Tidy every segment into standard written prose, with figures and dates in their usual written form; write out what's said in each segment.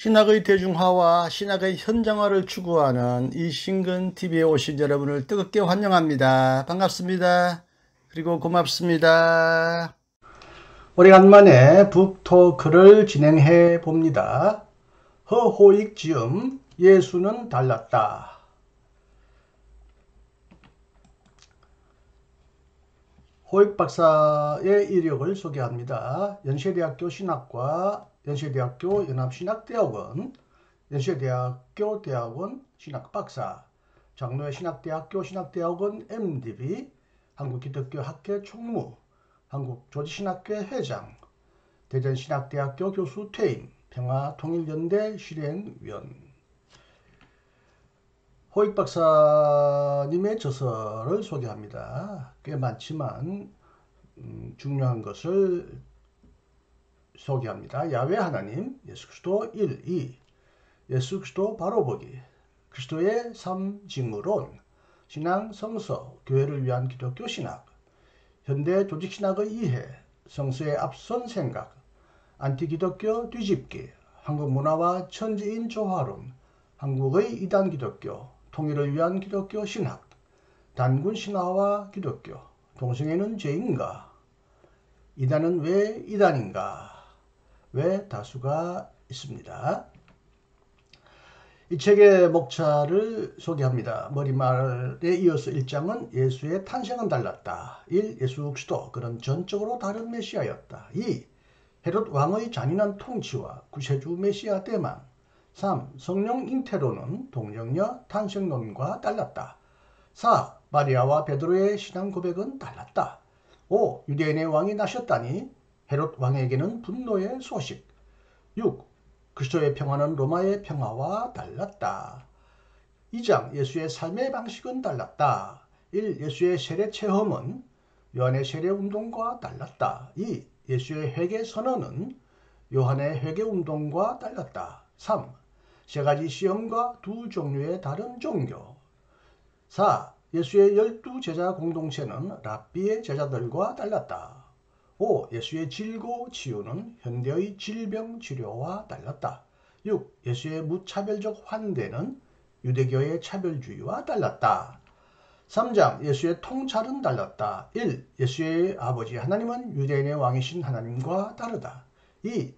신학의 대중화와 신학의 현장화를 추구하는 이신근TV에 오신 여러분을 뜨겁게 환영합니다. 반갑습니다. 그리고 고맙습니다. 오래간만에 북토크를 진행해 봅니다. 허호익 지음 예수는 달랐다. 호익 박사의 이력을 소개합니다. 연세대학교 신학과, 연세대학교 연합신학대학원, 연세대학교 대학원 신학박사, 장로회 신학대학교 신학대학원 MDB, 한국기독교학회 총무, 한국조지신학회 회장, 대전신학대학교 교수 퇴임, 평화통일연대 실행위원. 호익 박사님의 저서를 소개합니다. 꽤 많지만 중요한 것을 소개합니다. 야훼 하나님, 예수 그리스도 1, 2, 예수 그리스도 바로보기, 그리스도의 삼징의론, 신앙 성서, 교회를 위한 기독교 신학, 현대 조직신학의 이해, 성서의 앞선 생각, 안티기독교 뒤집기, 한국 문화와 천지인 조화론, 한국의 이단 기독교, 통일을 위한 기독교 신학, 단군 신화와 기독교, 동성애는 죄인가, 이단은 왜 이단인가, 왜 다수가 있습니다. 이 책의 목차를 소개합니다. 머리말에 이어서 1장은 예수의 탄생은 달랐다. 1. 예수 그리스도 그는 전적으로 다른 메시아였다. 2. 헤롯 왕의 잔인한 통치와 구세주 메시아 대망. 3. 성령 잉태론은 동정녀 탄생론과 달랐다. 4. 마리아와 베드로의 신앙 고백은 달랐다. 5. 유대인의 왕이 나셨다니 헤롯 왕에게는 분노의 소식. 6. 그리스도의 평화는 로마의 평화와 달랐다. 2장 예수의 삶의 방식은 달랐다. 1. 예수의 세례 체험은 요한의 세례 운동과 달랐다. 2. 예수의 회개 선언은 요한의 회개 운동과 달랐다. 3. 세 가지 시험과 두 종류의 다른 종교. 4. 예수의 12 제자 공동체는 랍비의 제자들과 달랐다. 5. 예수의 질고 치유는 현대의 질병 치료와 달랐다. 6. 예수의 무차별적 환대는 유대교의 차별주의와 달랐다. 3장 예수의 통찰은 달랐다. 1. 예수의 아버지 하나님은 유대인의 왕이신 하나님과 다르다. 2.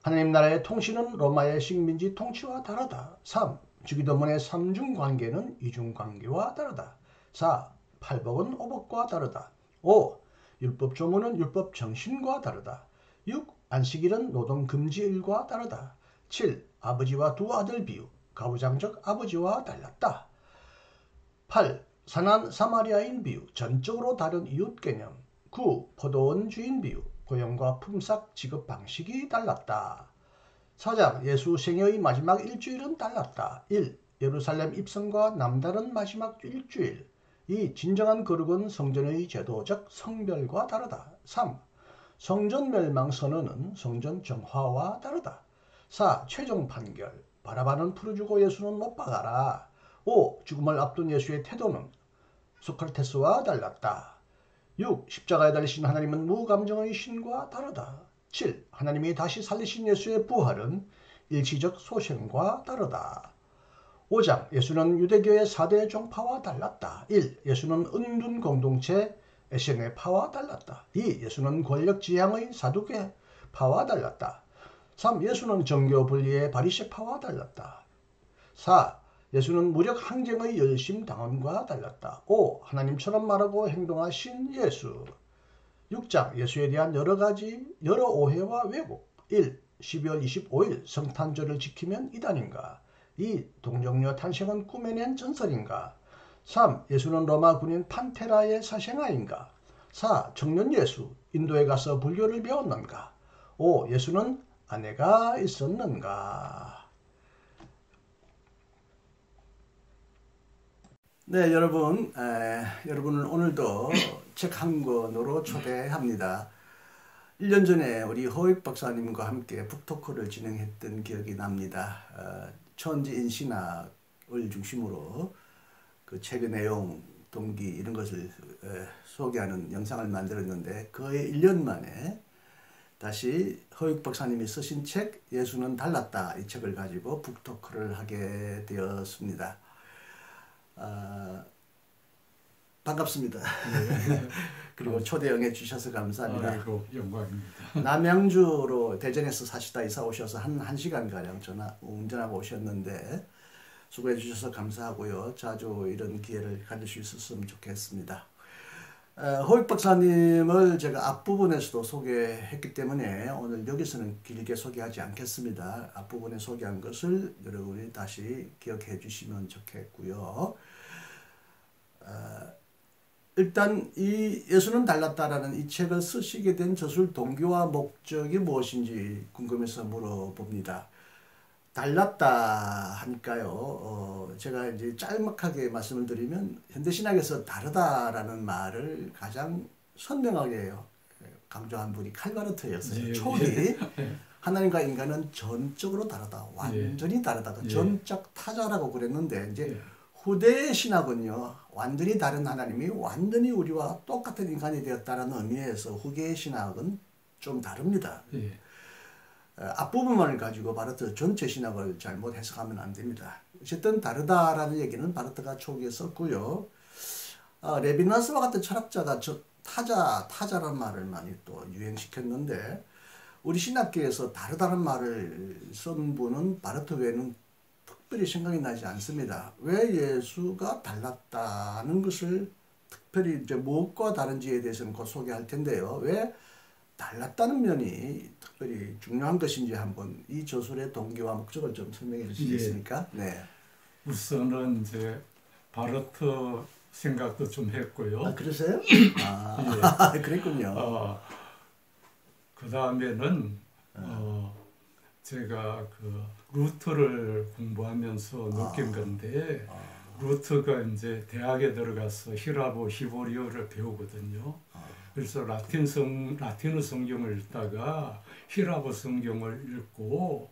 하나님 나라의 통치는 로마의 식민지 통치와 다르다. 3. 주기도문의 삼중관계는 이중관계와 다르다. 4. 팔복은 오복과 다르다. 5. 율법 조문은 율법 정신과 다르다. 6. 안식일은 노동금지일과 다르다. 7. 아버지와 두 아들 비유, 가부장적 아버지와 달랐다. 8. 선한 사마리아인 비유, 전적으로 다른 이웃 개념. 9. 포도원 주인 비유, 고용과 품삯 지급 방식이 달랐다. 4장 예수 생애의 마지막 일주일은 달랐다. 1. 예루살렘 입성과 남다른 마지막 일주일. 2. 진정한 거룩은 성전의 제도적 성별과 다르다. 3. 성전 멸망 선언은 성전 정화와 다르다. 4. 최종 판결. 바라바는 풀어주고 예수는 못 박아라. 5. 죽음을 앞둔 예수의 태도는 소크라테스와 달랐다. 6. 십자가에 달리신 하나님은 무감정의 신과 다르다. 7. 하나님이 다시 살리신 예수의 부활은 일시적 소생과 다르다. 5장 예수는 유대교의 4대 종파와 달랐다. 1. 예수는 은둔 공동체 에세네파와 달랐다. 2. 예수는 권력 지향의 사두개파와 달랐다. 3. 예수는 정교 분리의 바리새파와 달랐다. 4. 예수는 무력 항쟁의 열심 당원과 달랐다. 5. 하나님처럼 말하고 행동하신 예수. 6장 예수에 대한 여러 오해와 왜곡. 1. 12월 25일 성탄절을 지키면 이단인가. 2. 동정녀 탄생은 꾸며낸 전설인가. 3. 예수는 로마 군인 판테라의 사생아인가. 4. 청년 예수 인도에 가서 불교를 배웠는가. 5. 예수는 아내가 있었는가. 네, 여러분을 오늘도 책 한 권으로 초대합니다. 1년 전에 우리 호익 박사님과 함께 북토크를 진행했던 기억이 납니다. 천지인 신학을 중심으로 그 책의 내용, 동기 이런 것을 소개하는 영상을 만들었는데 거의 1년 만에 다시 허익 박사님이 쓰신 책 예수는 달랐다 이 책을 가지고 북토크를 하게 되었습니다. 반갑습니다. 네. 그리고 초대 응해 주셔서 감사합니다. 아이고, 영광입니다. 남양주로 대전에서 사시다 이사 오셔서 한 1시간가량 운전하고 오셨는데 수고해 주셔서 감사하고요. 자주 이런 기회를 가질 수 있었으면 좋겠습니다. 허익 박사님을 제가 앞부분에서도 소개했기 때문에 오늘 여기서는 길게 소개하지 않겠습니다. 앞부분에 소개한 것을 여러분이 다시 기억해 주시면 좋겠고요. 일단 이 예수는 달랐다라는 이 책을 쓰시게 된 저술 동기와 목적이 무엇인지 궁금해서 물어봅니다. 달랐다 하니까요. 제가 이제 짤막하게 말씀을 드리면 현대신학에서 다르다라는 말을 가장 선명하게 강조한 분이 칼바르트였어요. 초기 하나님과 인간은 전적으로 다르다. 완전히 다르다. 전적 타자라고 그랬는데 이제 후대의 신학은요. 완전히 다른 하나님이 완전히 우리와 똑같은 인간이 되었다는 의미에서 후계의 신학은 좀 다릅니다. 앞부분만을 가지고 바르트 전체 신학을 잘못 해석하면 안 됩니다. 어쨌든 다르다라는 얘기는 바르트가 초기에 썼고요. 레비나스와 같은 철학자가 타자라는 말을 많이 또 유행시켰는데 우리 신학계에서 다르다는 말을 쓴 분은 바르트 외에는 특별히 생각이 나지 않습니다. 왜 예수가 달랐다는 것을 특별히 이제 무엇과 다른지에 대해서는 곧 소개할 텐데요. 왜 달랐다는 면이 특별히 중요한 것인지 한번 이 저술의 동기와 목적을 좀 설명해 주시겠습니까? 네. 우선은 이제 바르트 생각도 좀 했고요. 그러세요? 그랬군요. 그 다음에는 제가 그 루트를 공부하면서 느낀 건데 루트가 이제 대학에 들어가서 히라보 히보리어를 배우거든요. 그래서 라틴어 성경을 읽다가 히라보 성경을 읽고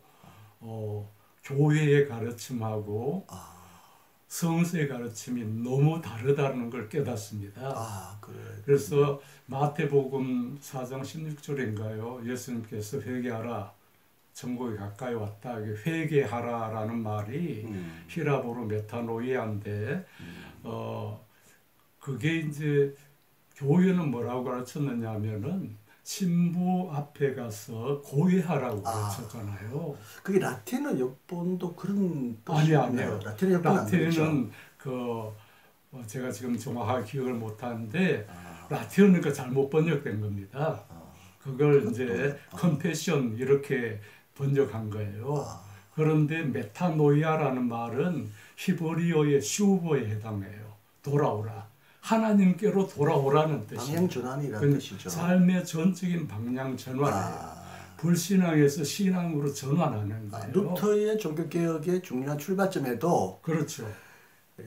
교회의 가르침하고 성서의 가르침이 너무 다르다는 걸 깨닫습니다. 그래서 마태복음 4장 16절인가요? 예수님께서 회개하라. 천국이 가까이 왔다. 회개하라라는 말이 히라보로 메타노이아인데 그게 이제 교회는 뭐라고 가르쳤느냐 하면은 신부 앞에 가서 고해하라고 가르쳤잖아요. 그게 라틴어 역본도 그런 아니에요. 라틴어 역본 라틴어는 제가 지금 정확하게 기억을 못 하는데 라틴어니까 잘못 번역된 겁니다. 그걸 이제 컨페션 이렇게 번역한 거예요. 그런데 메타노이아라는 말은 히브리어의 슈버에 해당해요. 돌아오라. 하나님께로 돌아오라는 뜻이에요. 방향전환이라는 뜻이죠. 삶의 전적인 방향전환이에요. 불신앙에서 신앙으로 전환하는 거예요. 루터의 종교개혁의 중요한 출발점에도 그렇죠.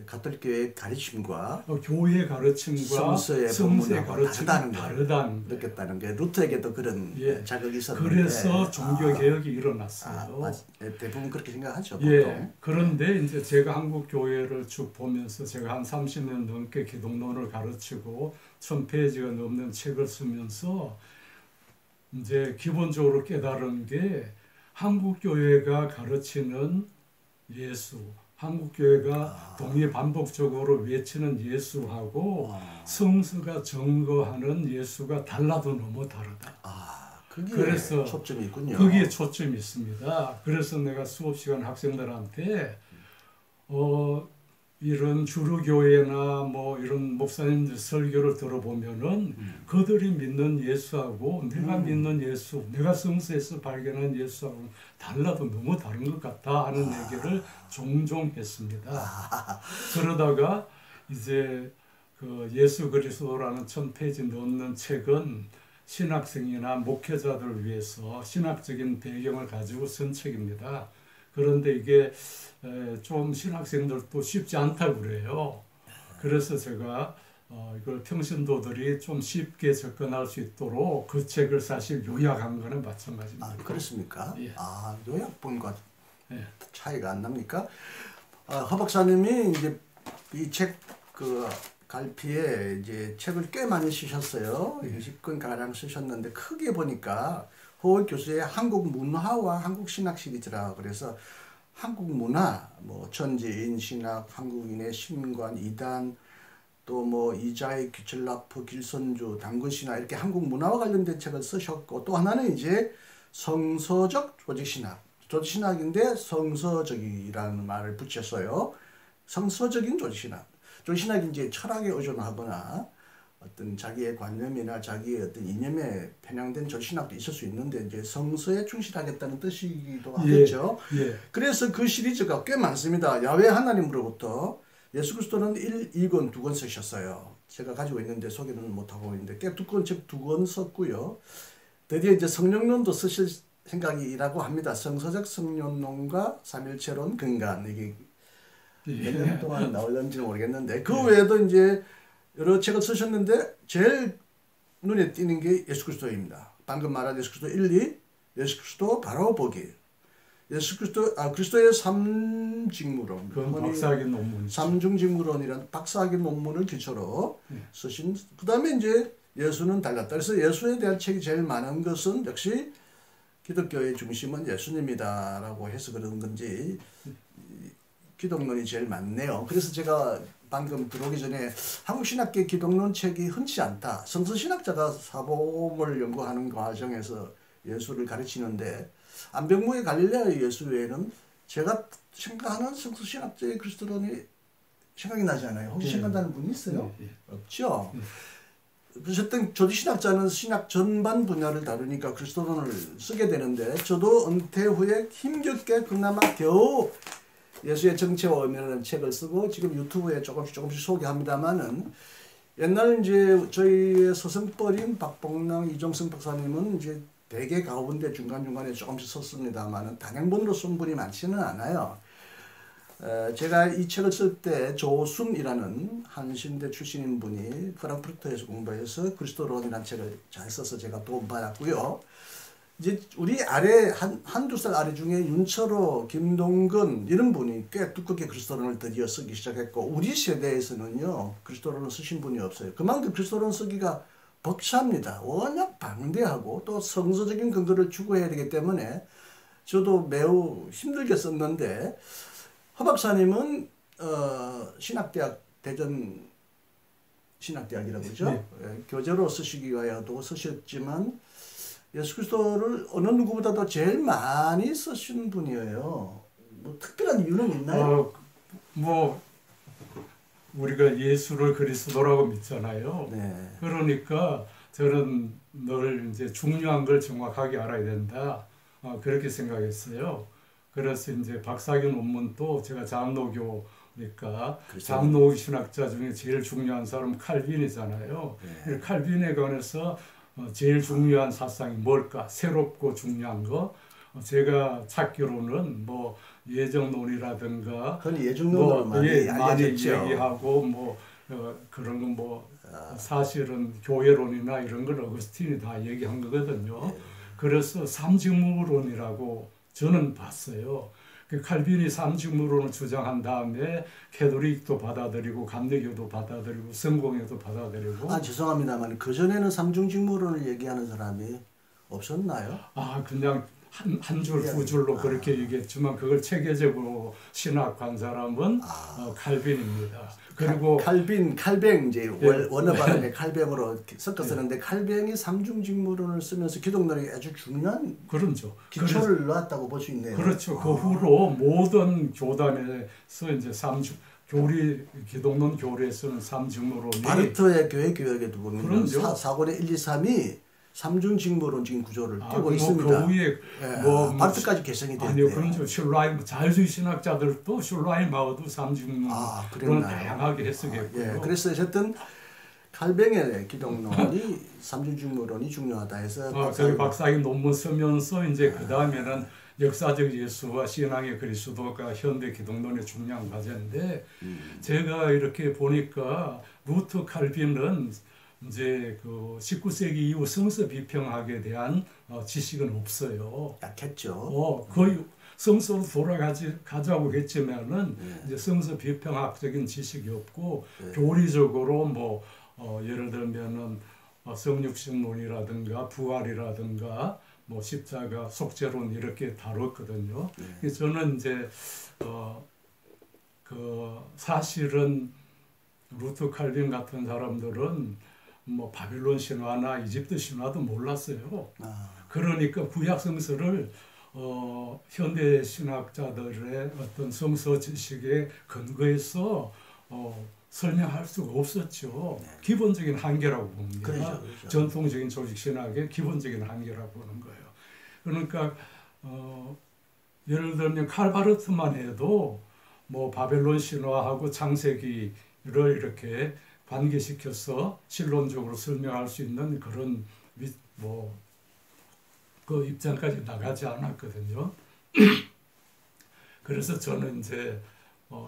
가톨릭교회의 가르침과 교회의 가르침과 성서의 가르침이 다르다는 걸 느꼈다는 게 루터에게도 그런 자극이 있었는데 그래서 종교개혁이 일어났어요. 대부분 그렇게 생각하죠. 보통. 그런데 이제 제가 한국 교회를 쭉 보면서 제가 한 30년 넘게 기독론을 가르치고 1000페이지가 넘는 책을 쓰면서 이제 기본적으로 깨달은 게 한국 교회가 가르치는 예수, 한국 교회가 동의 반복적으로 외치는 예수하고 성서가 증거하는 예수가 달라도 너무 다르다. 그래서 초점이 있군요. 거기에 초점이 있습니다. 그래서 내가 수업 시간 학생들한테 이런 주류교회나 뭐 이런 목사님들 설교를 들어보면은 그들이 믿는 예수하고 내가 믿는 예수, 내가 성서에서 발견한 예수하고 달라도 너무 다른 것 같다 하는 얘기를 종종 했습니다. 그러다가 이제 그 예수 그리스도라는 1000페이지 넘는 책은 신학생이나 목회자들을 위해서 신학적인 배경을 가지고 쓴 책입니다. 그런데 이게 좀 신학생들도 쉽지 않다고 그래요. 그래서 제가 이걸 평신도들이 좀 쉽게 접근할 수 있도록 그 책을 사실 요약한 거는 마찬가지입니다. 그렇습니까? 요약본과 차이가 안 납니까? 허 박사님이 이제 이 책 갈피에 이제 책을 꽤 많이 쓰셨어요. 20권 가량 쓰셨는데 크게 보니까 호흡 교수의 한국 문화와 한국 신학 시리즈라 그래서 한국 문화, 뭐 천지인 신학, 한국인의 신관 이단, 또 뭐 이자의 귀철라프, 길선주, 당근신학 이렇게 한국 문화와 관련된 책을 쓰셨고 또 하나는 이제 성서적 조직신학, 조직신학인데 성서적이라는 말을 붙였어요. 성서적인 조직신학. 조직신학이 이제 철학에 의존하거나 어떤 자기의 관념이나 자기의 어떤 이념에 편향된 조직신학도 있을 수 있는데 이제 성서에 충실하겠다는 뜻이기도 하겠죠. 예. 그래서 그 시리즈가 꽤 많습니다. 야훼 하나님으로부터 예수 그리스도는 2권, 2권 쓰셨어요. 제가 가지고 있는데 소개는 못하고 있는데 꽤 두꺼운 책 2권 썼고요. 드디어 이제 성령론도 쓰실 생각이라고 합니다. 성서적 성령론과 삼일체론 근간 이게 몇 년 동안 나올는지는 모르겠는데 그 외에도 이제 여러 책을 쓰셨는데 제일 눈에 띄는 게 예수 그리스도입니다. 방금 말한 예수 그리스도 1, 2, 예수 그리스도 바로 보기. 예수 그리스도 그리스도의 삼직무론. 그건 박사학위 논문이죠. 삼중직무론이라는 박사학위 논문을 기초로 쓰신. 그다음에 이제 예수는 달랐다. 그래서 예수에 대한 책이 제일 많은 것은 역시 기독교의 중심은 예수님이다라고 해서 그런 건지 기독론이 제일 많네요. 그래서 제가 방금 들어오기 전에 한국신학계 기독론 책이 흔치 않다. 성서신학자가 사복음을 연구하는 과정에서 예수를 가르치는데 안병무의 갈릴레아의 예수 외에는 제가 생각하는 성서신학자의 그리스도론이 생각이 나지 않아요. 혹시 생각나는 분이 있어요? 없죠? 어쨌든 조직신학자는 신학 전반 분야를 다루니까 그리스도론을 쓰게 되는데 저도 은퇴 후에 힘겹게 그나마 겨우 예수의 정체와 의미라는 책을 쓰고 지금 유튜브에 조금씩 소개합니다만은 옛날 이제 저희의 서성벌인 박봉랑 이종성 박사님은 이제 대개 가운데 중간중간에 조금씩 썼습니다만은 단행본으로 쓴 분이 많지는 않아요. 제가 이 책을 쓸 때 조순이라는 한신대 출신인 분이 프랑크푸르트에서 공부해서 그리스도론이라는 책을 잘 써서 제가 도움받았고요. 이제 우리 아래 한두 살 아래 중에 윤철호, 김동근 이런 분이 꽤 두껍게 그리스도론을 드디어 쓰기 시작했고 우리 세대에서는요 그리스도론을 쓰신 분이 없어요. 그만큼 그리스도론 쓰기가 벅찹니다. 워낙 방대하고 또 성서적인 근거를 추구해야 되기 때문에 저도 매우 힘들게 썼는데 허 박사님은 신학대학 대전 신학대학이라고 그러죠? 네. 교재로 쓰시기 위하여도 쓰셨지만 예수 그리스도를 어느 누구보다도 제일 많이 쓰신 분이에요. 뭐 특별한 이유는 있나요? 뭐 우리가 예수를 그리스도라고 믿잖아요. 네. 그러니까 저는 늘 이제 중요한 걸 정확하게 알아야 된다. 그렇게 생각했어요. 그래서 이제 박사학위 논문도 제가 장로교니까 그렇죠. 장로 신학자 중에 제일 중요한 사람은 칼빈이잖아요. 네. 칼빈에 관해서 제일 중요한 사상이 뭘까? 새롭고 중요한 거. 제가 찾기로는 뭐 예정론이라든가 흔히 예정론으로 많이 알려졌죠. 얘기하고 뭐 그런 건 뭐 사실은 교회론이나 이런 걸 어거스틴이 다 얘기한 거거든요. 그래서 삼직무론이라고 저는 봤어요. 그 칼빈이 삼직무론을 주장한 다음에 캐톨릭도 받아들이고 감리교도 받아들이고 성공회도 받아들이고. 죄송합니다만 그 전에는 삼중직무론을 얘기하는 사람이 없었나요? 그냥 한 줄, 두 줄로 그렇게 얘기했지만 그걸 체계적으로 신학한 사람은 칼빈입니다. 그리고 칼뱅 이제 원어 발음의 칼뱅으로 섞어 쓰는데 칼뱅이 삼중직무론을 쓰면서 기독론이 아주 중요한 그렇죠. 기초를 놓았다고 볼 수 있네요. 그렇죠. 그 후로 모든 교단에서 이제 기독론 교리에서는 삼중무론이 바르트의 교회 교역에도 보면 그렇죠. 사권의 1, 2, 3이 삼중직무론적인 구조를 띄고 있습니다. 그 위에 바르트까지 개성이 됐네요. 아니요, 그렇죠. 슐라임 자유주의 신학자들도 슐라임하고도 삼중무론을 다양하게 해석했고요. 그래서 어쨌든 칼뱅의 기독론이 삼중직무론이 중요하다 해서 저기 박사학위 논문 쓰면서 이제 그 다음에는 역사적 예수와 신앙의 그리스도가 현대 기독론의 중요한 과제인데 제가 이렇게 보니까 루터 칼빈은 이제 그 19세기 이후 성서 비평학에 대한 지식은 없어요. 약했죠. 거의 성서로 돌아가자고 했지만은 이제 성서 비평학적인 지식이 없고 교리적으로 뭐 예를 들면은 성육신론이라든가 부활이라든가 뭐 십자가, 속죄론 이렇게 다뤘거든요. 네. 그래서 저는 이제 그 사실은 루트 칼빈 같은 사람들은 뭐 바빌론 신화나 이집트 신화도 몰랐어요. 그러니까 구약 성서를 현대 신학자들의 어떤 성서 지식에 근거해서 설명할 수가 없었죠. 네. 기본적인 한계라고 봅니다. 그렇죠, 그렇죠. 전통적인 조직 신학의 기본적인 한계라고 보는 거예요. 그러니까 예를 들면 칼바르트만 해도 뭐 바벨론 신화하고 창세기를 이렇게 관계시켜서 실론적으로 설명할 수 있는 그런 그 입장까지 나가지 않았거든요. 그래서 저는 이제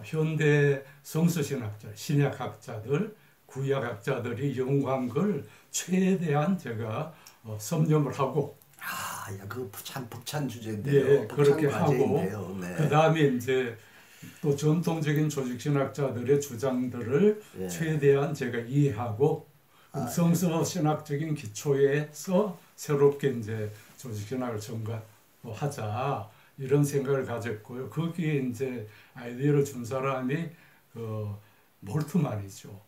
현대 성서신학자, 신약학자들, 구약학자들이 연구한 걸 최대한 제가 섭렵을 하고, 그 참 벅찬 주제인데요. 예, 그렇게 하고, 네. 그 다음에 이제 또 전통적인 조직신학자들의 주장들을 예. 최대한 제가 이해하고, 성서신학적인 기초에서 새롭게 이제 조직신학을 전가하자 이런 생각을 가졌고요. 거기에 이제 아이디어를 준 사람이 몰트만이죠.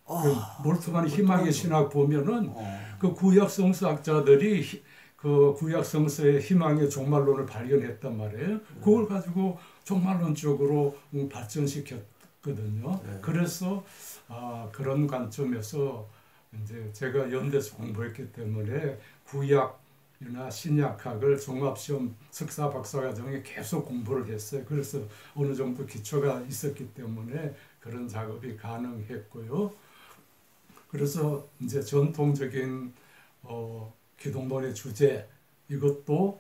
몰트만이 희망의 신학 보면은 그 구약 성서학자들이 그 구약 성서의 희망의 종말론을 발견했단 말이에요. 그걸 가지고 종말론 쪽으로 발전시켰거든요. 네. 그래서 그런 관점에서 이제 제가 연대에서 공부했기 때문에 구약이나 신약학을 종합시험 석사 박사과정에 계속 공부를 했어요. 그래서 어느 정도 기초가 있었기 때문에 그런 작업이 가능했고요. 그래서 이제 전통적인 기독론의 주제 이것도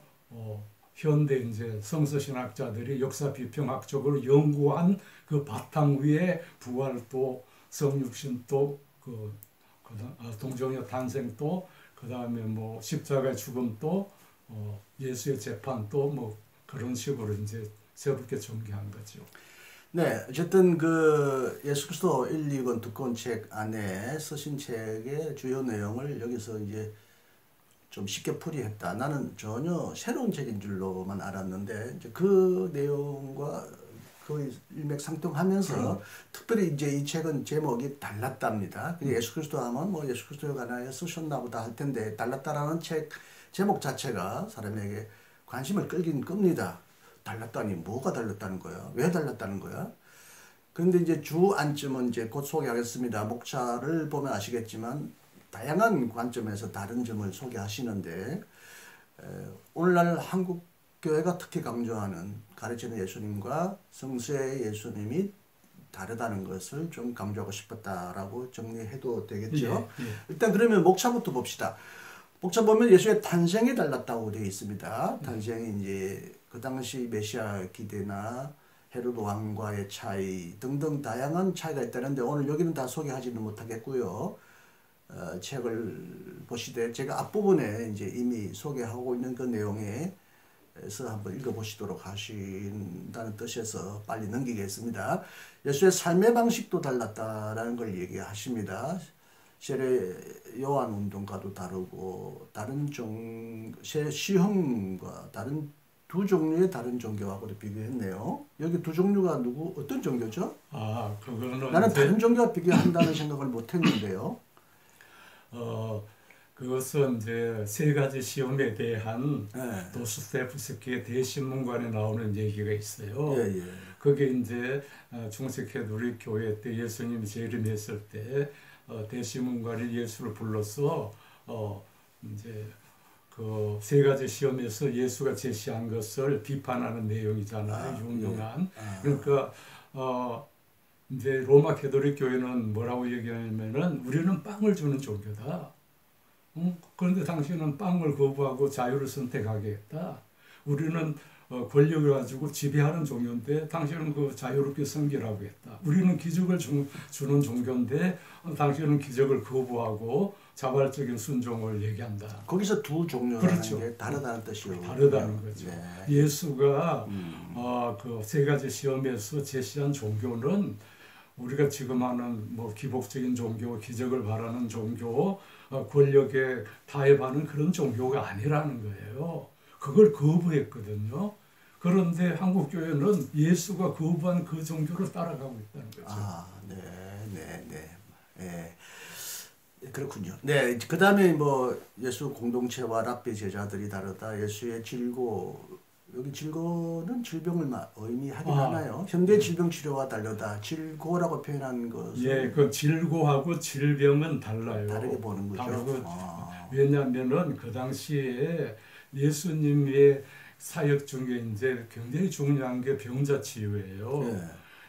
현대 이제 성서신학자들이 역사 비평학적으로 연구한 그 바탕 위에 부활도 성육신도 동정의 탄생도 그 다음에 뭐 십자가의 죽음도 예수의 재판도 뭐 그런 식으로 이제 새롭게 전개한 거죠. 네, 어쨌든 그 예수 그리스도 1, 2권 두권 책 안에 쓰신 책의 주요 내용을 여기서 이제 좀 쉽게 풀이했다. 나는 전혀 새로운 책인 줄로만 알았는데 이제 그 내용과 거의 일맥상통하면서 특별히 이제 이 책은 제목이 달랐답니다. 예수 그리스도 하면 뭐 예수 그리스도에 관하여 쓰셨나 보다 할 텐데 달랐다라는 책 제목 자체가 사람에게 관심을 끌긴 끕니다. 달랐다니 뭐가 달랐다는 거야? 왜 달랐다는 거야? 그런데 이제 주안점은 이제 곧 소개하겠습니다. 목차를 보면 아시겠지만 다양한 관점에서 다른 점을 소개하시는데 오늘날 한국 교회가 특히 강조하는 가르치는 예수님과 성서의 예수님이 다르다는 것을 좀 강조하고 싶었다라고 정리해도 되겠죠. 예. 일단 그러면 목차부터 봅시다. 목차 보면 예수의 탄생이 달랐다고 되어 있습니다. 탄생이 이제 그 당시 메시아 기대나 헤로드 왕과의 차이 등등 다양한 차이가 있다는데 오늘 여기는 다 소개하지는 못하겠고요. 책을 보시되 제가 앞부분에 이제 이미 소개하고 있는 그 내용에서 한번 읽어보시도록 하신다는 뜻에서 빨리 넘기겠습니다. 예수의 삶의 방식도 달랐다라는 걸 얘기하십니다. 세례 요한 운동과도 다르고 다른 시험과 다른 두 종류의 다른 종교하고도 비교했네요. 여기 두 종류가 어떤 종교죠? 그거는 나는 다른 종교와 비교한다는 생각을 못했는데요. 그것은 이제 세 가지 시험에 대한 도스토옙스키의 대신문관에 나오는 얘기가 있어요. 예. 그게 이제 중세캐톨릭 교회 때 예수님이 재림했을 때 대신문관이 예수를 불러서 이제 그 세 가지 시험에서 예수가 제시한 것을 비판하는 내용이잖아요. 유명한. 그러니까 이제 로마 캐톨릭 교회는 뭐라고 얘기하냐면은 우리는 빵을 주는 종교다. 그런데 당신은 빵을 거부하고 자유를 선택하게 했다. 우리는 권력을 가지고 지배하는 종교인데 당신은 그 자유롭게 섬기라고 했다. 우리는 기적을 주는 종교인데 당신은 기적을 거부하고 자발적인 순종을 얘기한다. 거기서 두 종류라는 그렇죠. 게 다르다는 뜻이요. 다르다는 거죠. 네. 예수가 그 세 가지 시험에서 제시한 종교는 우리가 지금 하는 뭐 기복적인 종교, 기적을 바라는 종교, 권력에 타협하는 그런 종교가 아니라는 거예요. 그걸 거부했거든요. 그런데 한국 교회는 예수가 거부한 그 종교를 따라가고 있다는 거죠. 아, 네, 네, 네. 그렇군요. 네, 그 다음에 뭐 예수 공동체와 랍비 제자들이 다르다. 예수의 질고, 여기 질고는 질병을 의미하긴 하나요? 현대 질병 치료와 다르다. 질고라고 표현한 것은 예, 그 질고하고 질병은 달라요. 다르게 보는 거죠. 다르고, 왜냐하면은 그 당시에 예수님의 사역 중에 이제 굉장히 중요한 게 병자 치유예요. 네.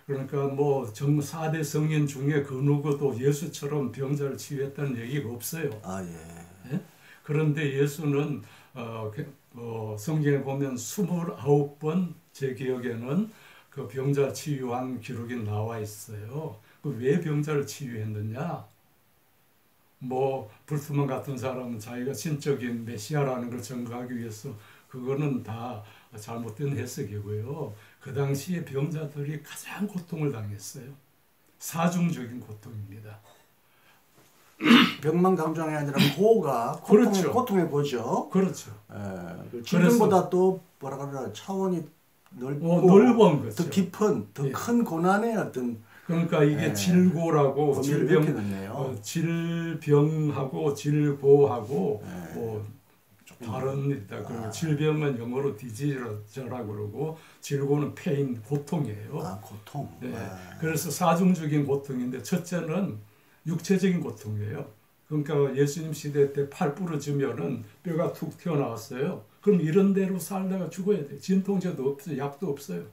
그러니까 뭐 4대 성인 중에 그 누구도 예수처럼 병자를 치유했다는 얘기가 없어요. 아, 예. 예? 그런데 예수는 성경에 보면 29번 제 기억에는 그 병자 치유한 기록이 나와 있어요. 그 왜 병자를 치유했느냐? 뭐 불투만 같은 사람은 자기가 신적인 메시아라는 걸 증거하기 위해서 그거는 다 잘못된 해석이고요. 그 당시에 병자들이 가장 고통을 당했어요. 사중적인 고통입니다. 병만 강조한 게 아니라 고가 그렇죠. 고통의 고죠. 그렇죠. 질병보다 또 뭐라 그러나 차원이 넓고 넓은 거죠. 더 깊은, 더 큰 고난의 어떤 그러니까 이게 질고라고 질병하고 질고하고 뭐 다릅니다. 그리고 질병은 영어로 디지저라고 그러고 질고는 페인, 고통이에요. 아, 고통. 네. 그래서 사중적인 고통인데 첫째는 육체적인 고통이에요. 그러니까 예수님 시대 때 팔 부러지면은 뼈가 툭 튀어나왔어요. 그럼 이런 대로 살다가 죽어야 돼요. 진통제도 없어요. 약도 없어요.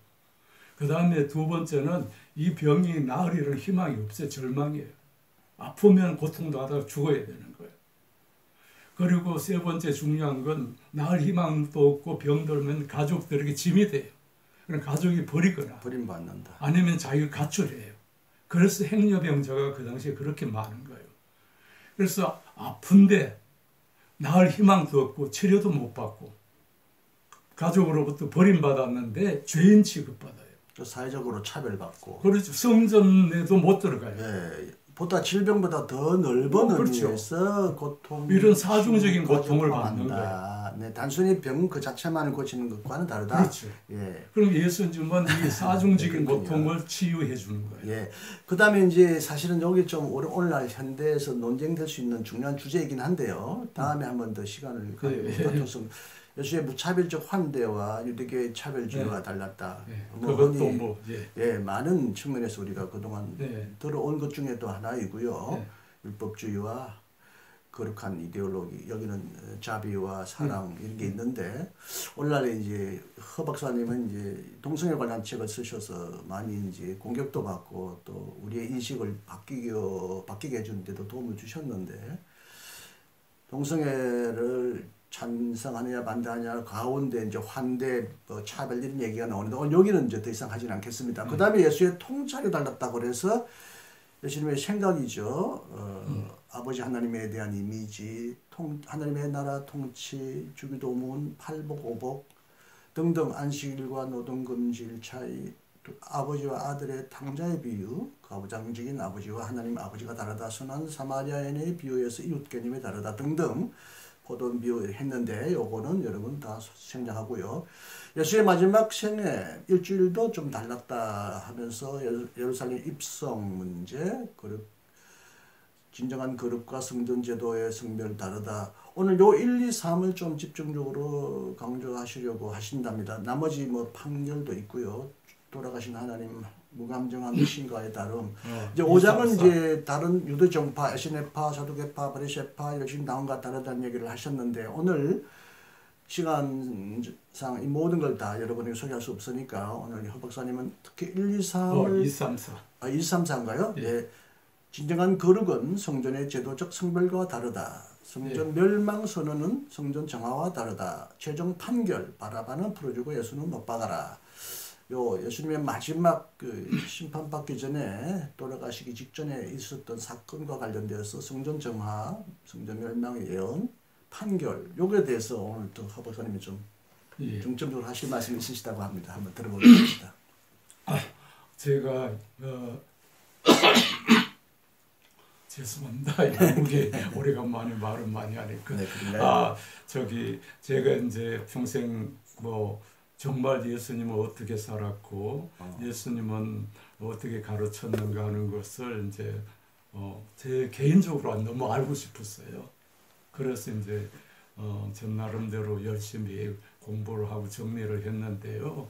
그 다음에 두 번째는 이 병이 나으리는 희망이 없어요. 절망이에요. 아프면 고통도 하다가 죽어야 되는 거예요. 그리고 세 번째 중요한 건 나을 희망도 없고 병들면 가족들에게 짐이 돼요. 그럼 가족이 버리거나 버림받는다. 아니면 자기가 가출해요. 그래서 행여병자가 그 당시에 그렇게 많은 거예요. 그래서 아픈데 나을 희망도 없고 치료도 못 받고 가족으로부터 버림받았는데 죄인 취급받아요. 사회적으로 차별받고. 그렇죠. 성전에도 못 들어가요. 네. 보다 질병보다 더 넓은 의미에서 고통 이런 사중적인 고통을 받는 거예요. 네, 단순히 병 그 자체만을 고치는 것과는 다르다. 그렇죠. 예. 그럼 예수님은 이 사중적인 고통을 치유해 주는 거예요. 예. 그다음에 이제 사실은 여기 좀 오늘날 현대에서 논쟁될 수 있는 중요한 주제이긴 한데요. 다음에 한번 더 시간을 가져서 예수의 무차별적 환대와 유대교의 차별주의가 달랐다. 그것도 많은 측면에서 우리가 그동안 들어온 것 중에 또 하나이고요. 율법주의와 거룩한 이데올로기, 여기는 자비와 사랑 이런 게 있는데 오늘날에 이제 허 박사님은 이제 동성애 관련 책을 쓰셔서 많이 이제 공격도 받고 또 우리의 인식을 바뀌게 해주는 데도 도움을 주셨는데 동성애를 찬성하느냐 반대하느냐 가운데 이제 환대, 차별 이런 얘기가 나오는데 오늘 여기는 이제 더 이상 하지는 않겠습니다. 그 다음에 예수의 통찰이 달랐다고 그래서 예수님의 생각이죠. 아버지 하나님에 대한 이미지, 하나님의 나라 통치, 주기도문, 팔복오복 등등 안식일과 노동금지일 차이, 아버지와 아들의 탕자의 비유, 가부장적인 아버지와 하나님 아버지가 다르다, 선한 사마리아인의 비유에서 이웃개념이 다르다 등등 포도원 비유했는데 요거는 여러분 다 생략하고요. 예수의 마지막 생애 일주일도 좀 달랐다 하면서 예루살렘 입성 문제, 진정한 거룩과 성전 제도의 성별 다르다. 오늘 요 1, 2, 3을 좀 집중적으로 강조하시려고 하신답니다. 나머지 뭐 판결도 있고요. 돌아가신 하나님 무감정한 신과의 다름. 이제 5장은 이제 다른 유대 정파, 에스네파, 사두개파, 바리새파 열심히 나온과 다르다는 얘기를 하셨는데 오늘 시간상 이 모든 걸 다 여러분에게 소개할 수 없으니까 오늘 허 박사님은 특히 1, 2, 3을 2, 3, 4. 1, 3, 4인가요? 네. 진정한 거룩은 성전의 제도적 성별과 다르다. 성전 멸망 선언은 성전 정화와 다르다. 최종 판결 바라바는 풀어주고 예수는 못 박아라. 요 예수님의 마지막 심판받기 전에 돌아가시기 직전에 있었던 사건과 관련되어서 성전 정화, 성전 멸망의 예언, 판결 요거에 대해서 오늘 또 허 박사님이 좀 중점적으로 하실 말씀이 있으시다고 합니다. 한번 들어보겠습니다. 죄송합니다. 우리 오래간만에 말을 많이 하니까. 네, 제가 이제 평생 뭐 정말 예수님은 어떻게 살았고 예수님은 어떻게 가르쳤는가 하는 것을 이제 제 개인적으로 너무 알고 싶었어요. 그래서 이제 저 나름대로 열심히 공부를 하고 정리를 했는데요.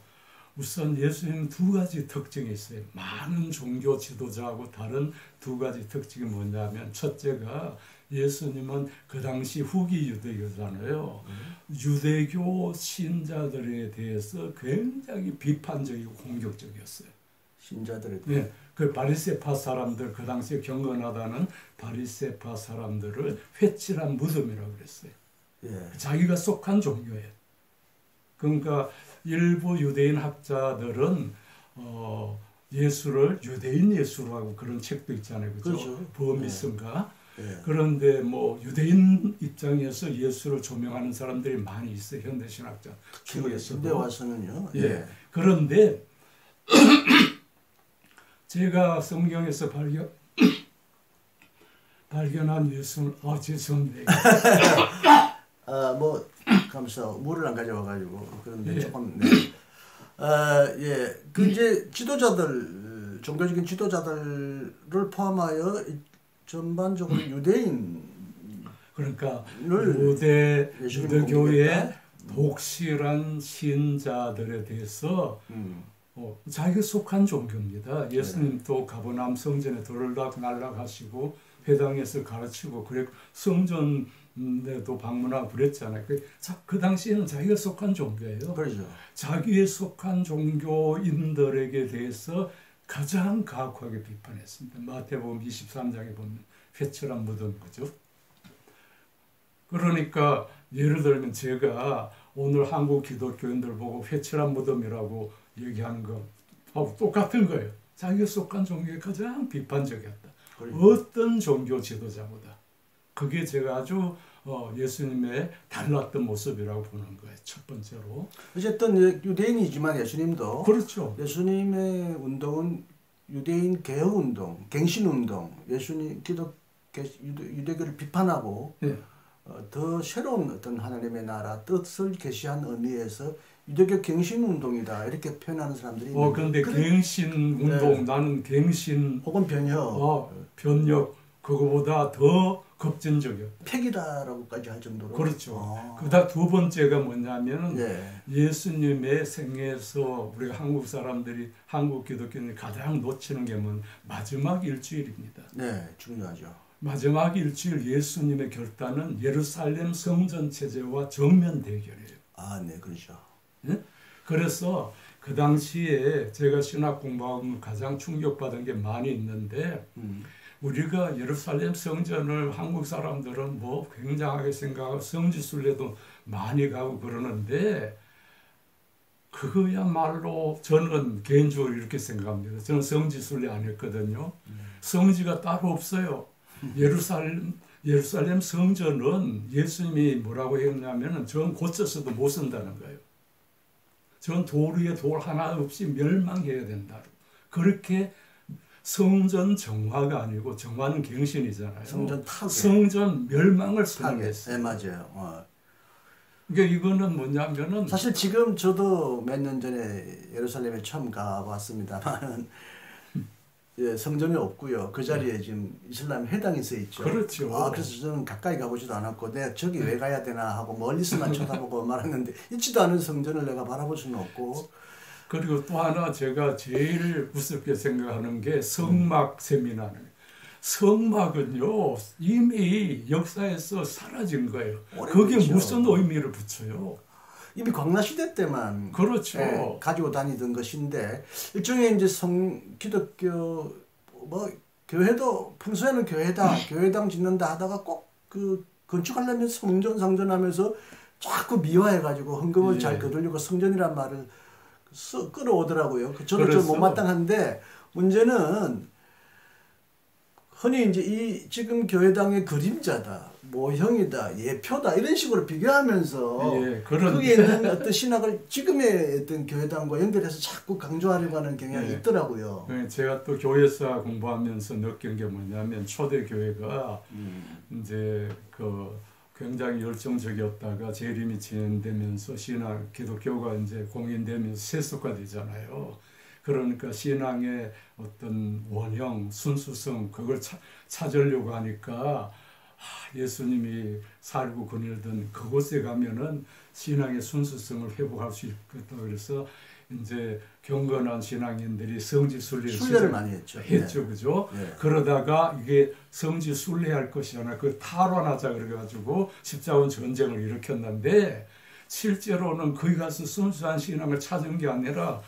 우선 예수님 두 가지 특징이 있어요. 많은 종교 지도자하고 다른 두 가지 특징이 뭐냐면, 첫째가 예수님은 그 당시 후기 유대교잖아요. 유대교 신자들에 대해서 굉장히 비판적이고 공격적이었어요. 신자들에 대해서? 네, 그 바리새파 사람들, 그 당시에 경건하다는 바리새파 사람들을 회칠한 무덤이라고 그랬어요. 예. 자기가 속한 종교예요. 그러니까 일부 유대인 학자들은 예수를 유대인 예수라고 그런 책도 있잖아요, 그렇죠? 버미슨가. 네. 그런데 뭐 유대인 입장에서 예수를 조명하는 사람들이 많이 있어요, 현대 신학자 중에서도. 현대 와서는요. 예. 예. 그런데 제가 성경에서 발견한 예수는 죄송합니다. 뭐 감사 물을 안 가져와가지고 그런데 예. 조금 네. 예. 그 이제 지도자들 종교적인 지도자들을 포함하여 전반적으로 유대인 그러니까 유대교의 독실한 신자들에 대해서 자기가 속한 종교입니다. 예수님도 가버나움 성전에 들락날락하시고 회당에서 가르치고 그래 성전에도 방문하고 그랬잖아요. 그 당시에는 자기가 속한 종교예요. 그렇죠. 자기의 속한 종교인들에게 대해서 가장 가혹하게 비판했습니다. 마태복음 23장에 보면 회칠한 무덤, 그죠? 그러니까 예를 들면 제가 오늘 한국 기독교인들 보고 회칠한 무덤이라고 얘기하는 거하고 똑같은 거예요. 자기가 속한 종교에 가장 비판적이었다. 어떤 종교 지도자보다. 그게 제가 아주 예수님의 달랐던 모습이라고 보는 거예요. 첫 번째로. 어쨌든 유대인이지만 예수님도 그렇죠. 예수님의 운동은 유대인 개혁 운동, 갱신 운동, 예수님 유대교를 비판하고 네. 더 새로운 어떤 하나님의 나라 뜻을 계시한 의미에서 유대교 갱신 운동이다 이렇게 표현하는 사람들이 있는데. 그런데 갱신 운동, 네. 나는 갱신 혹은 변혁, 변혁 그거보다 더 급진적이요. 폐기다라고까지 할 정도로. 그렇죠. 그다음 두 번째가 뭐냐면은 예수님의 생애에서 우리가 한국 사람들이 한국 기독교인이 가장 놓치는 게 뭐냐면 마지막 일주일입니다. 네, 중요하죠. 마지막 일주일 예수님의 결단은 예루살렘 성전 체제와 정면 대결이에요. 네, 그렇죠. 네? 그래서 그 당시에 제가 신학 공부하면 가장 충격받은 게 많이 있는데 우리가 예루살렘 성전을 한국 사람들은 뭐 굉장하게 생각하고 성지순례도 많이 가고 그러는데 그거야말로 저는 개인적으로 이렇게 생각합니다. 저는 성지순례 안 했거든요. 성지가 따로 없어요. 예루살렘 성전은 예수님이 뭐라고 했냐면은 전 고쳐서도 못 쓴다는 거예요. 전 돌 위에 돌 하나 없이 멸망해야 된다. 그렇게 성전 정화가 아니고 정화는 갱신이잖아요. 성전 파괴. 성전 멸망을 선언했어요. 네, 맞아요. 그러니까 이거는 뭐냐면은 사실 지금 저도 몇 년 전에 예루살렘에 처음 가봤습니다만 성전이 없고요. 그 자리에 지금 이슬람 회당이 서 있죠. 그렇죠. 그래서 저는 가까이 가보지도 않았고 내가 저기 왜 가야 되나 하고 멀리서만 쳐다보고 말았는데 있지도 않은 성전을 내가 바라볼 수는 없고. 그리고 또 하나 제가 제일 우습게 생각하는 게 성막 세미나는 성막은요 이미 역사에서 사라진 거예요. 그게 그렇죠. 무슨 의미를 붙여요? 이미 광라시대 때만 그렇죠. 가지고 다니던 것인데 일종의 이제 기독교 뭐 교회도 평소에는 교회당 짓는다 하다가 꼭 그 건축하려면 성전하면서 자꾸 미화해가지고 헌금을 잘 거두려고 성전이란 말을 끌어오더라고요. 저도 좀 못마땅한데 문제는 흔히 이제 이 지금 교회당의 그림자다. 모형이다, 예표다 이런 식으로 비교하면서 예, 거기에 있는 어떤 신학을 지금의 어떤 교회당과 연결해서 자꾸 강조하려고 하는 경향이 예. 있더라고요. 제가 또 교회사 공부하면서 느낀 게 뭐냐면 초대 교회가 이제 그 굉장히 열정적이었다가 재림이 진행되면서 신앙 기독교가 이제 공인되면서 세속화되잖아요. 그러니까 신앙의 어떤 원형, 순수성 그걸 찾으려고 하니까 예수님이 살고 거닐던 그곳에 가면은 신앙의 순수성을 회복할 수 있겠다. 그래서 이제 경건한 신앙인들이 순례를 많이 했죠. 했죠, 그죠? 네. 그러다가 이게 성지 순례할 것이 아니라 그 탈환하자 그래가지고 십자군 전쟁을 일으켰는데 실제로는 거기 가서 순수한 신앙을 찾은 게 아니라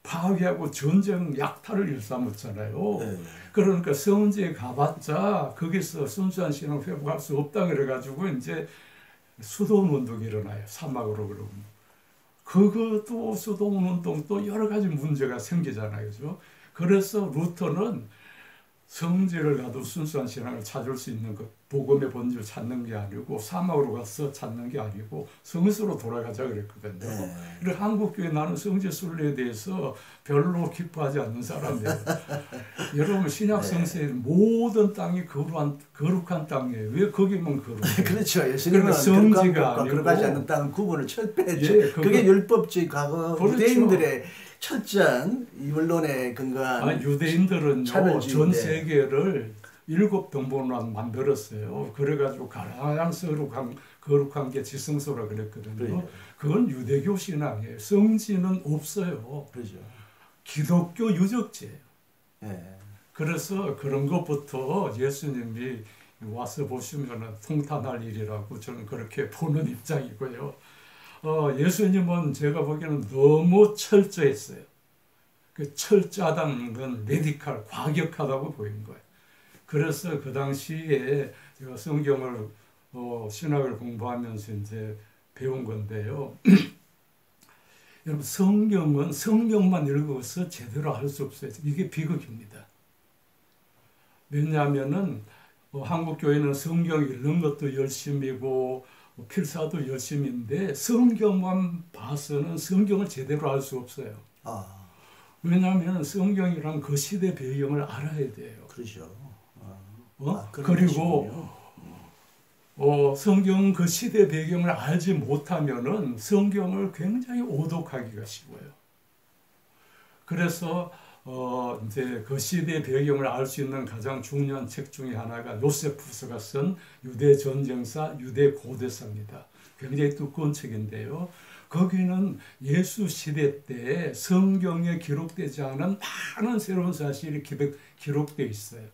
파괴하고 전쟁 약탈을 일삼았잖아요. 네. 그러니까 성지에 가봤자 거기서 순수한 신앙을 회복할 수 없다 그래가지고 이제 수도원 운동이 일어나요. 사막으로 그러면. 그것도 수도원 운동 또 여러 가지 문제가 생기잖아요. 그죠? 그래서 루터는 성지를 가도 순수한 신앙을 찾을 수 있는 것, 복음의 본질을 찾는 게 아니고 사막으로 가서 찾는 게 아니고 성수로 돌아가자 그랬거든요. 네. 그리고 한국교회 나는 성지 순례에 대해서 별로 기뻐하지 않는 사람이에요. 여러분 신약 성서의 모든 땅이 거룩한 땅이에요. 왜 거기만 거룩해요? 그렇죠. 예수님은 성지가 아니고 거룩하지 않는 땅 구분을 철폐했죠. 예, 그게 율법주의 과거 그렇죠. 유대인들의 철저한 이원론에 근거한 유대인들은요 차별주의인데. 전 세계를 7등분으로 만들었어요. 그래가지고 가장 거룩한 게 지성소라 그랬거든요. 그렇죠. 그건 유대교 신앙이에요. 성지는 없어요. 그렇죠. 기독교 유적지예요. 예. 그래서 그런 것부터 예수님이 와서 보시면 통탄할 일이라고 저는 그렇게 보는 입장이고요. 예수님은 제가 보기에는 너무 철저했어요. 그 철저하다는 건 메디칼, 과격하다고 보인 거예요. 그래서 그 당시에 제가 성경을, 신학을 공부하면서 이제 배운 건데요. 여러분, 성경은 성경만 읽어서 제대로 할 수 없어요. 이게 비극입니다. 왜냐하면은, 한국교회는 성경 읽는 것도 열심이고, 필사도 열심인데 성경만 봐서는 성경을 제대로 알 수 없어요. 왜냐하면 성경이란 그 시대 배경을 알아야 돼요. 그렇죠. 그리고 성경 그 시대 배경을 알지 못하면은 성경을 굉장히 오독하기가 쉬워요. 그래서 이제 그 시대 배경을 알 수 있는 가장 중요한 책 중에 하나가 요세푸스가 쓴 유대 전쟁사, 유대 고대사입니다. 굉장히 두꺼운 책인데요. 거기는 예수 시대 때 성경에 기록되지 않은 많은 새로운 사실이 기록되어 있어요.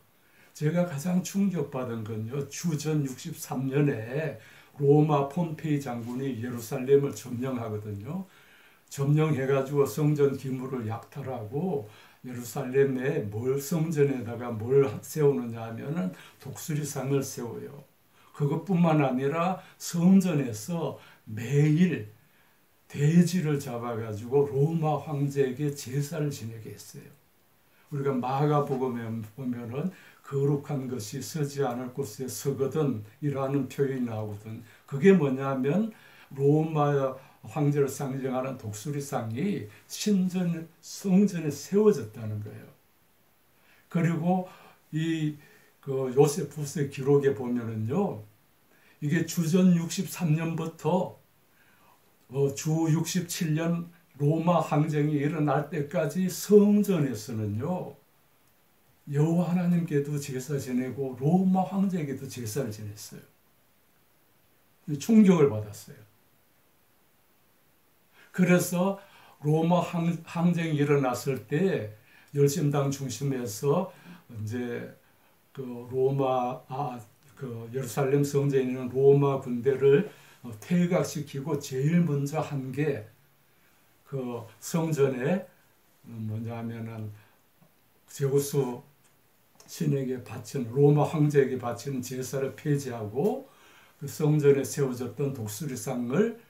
제가 가장 충격받은 건요, 주전 63년에 로마 폼페이 장군이 예루살렘을 점령하거든요. 점령해가지고 성전 기물을 약탈하고 예루살렘에 성전에다가 뭘 세우느냐 하면은 독수리상을 세워요. 그것뿐만 아니라 성전에서 매일 돼지를 잡아가지고 로마 황제에게 제사를 지내게 했어요. 우리가 마가복음에 보면은 거룩한 것이 서지 않을 곳에 서거든 이라는 표현이 나오거든. 그게 뭐냐면 로마 황제를 상징하는 독수리상이 성전에 세워졌다는 거예요. 그리고 그 요세푸스의 기록에 보면은요, 이게 주전 63년부터 주 67년 로마 항쟁이 일어날 때까지 성전에서는요, 여호와 하나님께도 제사 지내고 로마 황제에게도 제사를 지냈어요. 충격을 받았어요. 그래서 로마 항쟁이 일어났을 때 열심당 중심에서 이제 그 예루살렘 성전에 있는 로마 군대를 퇴각시키고 제일 먼저 한 게 그 성전에 뭐냐면은 제우스 신에게 바친 로마 황제에게 바치는 제사를 폐지하고 그 성전에 세워졌던 독수리상을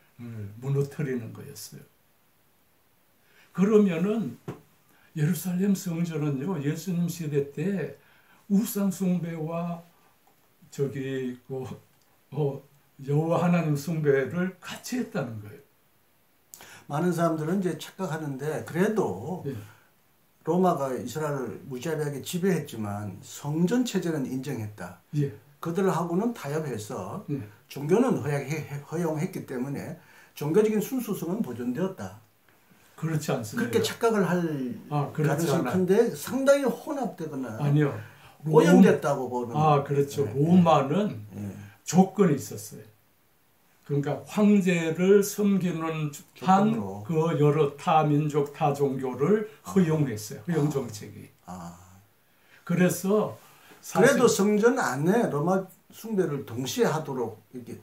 무너뜨리는 거였어요. 그러면은 예루살렘 성전은요, 예수님 시대 때 우상 숭배와 여호와 하나님 숭배를 같이 했다는 거예요. 많은 사람들은 이제 착각하는데 그래도 예. 로마가 이스라엘을 무자비하게 지배했지만 성전 체제는 인정했다. 예. 그들하고는 타협해서 예. 종교는 허용했기 때문에 종교적인 순수성은 보존되었다. 그렇지 않습니다. 그렇게 착각을 할 가능성이 큰데 상당히 혼합되거나 아니요. 오염됐다고 보는. 그렇죠. 로마는 조건이 있었어요. 그러니까 황제를 섬기는 한 그 여러 타 민족 타 종교를 허용했어요. 허용 정책이. 그래서 그래도 성전 안에 로마 숭배를 동시에 하도록 이렇게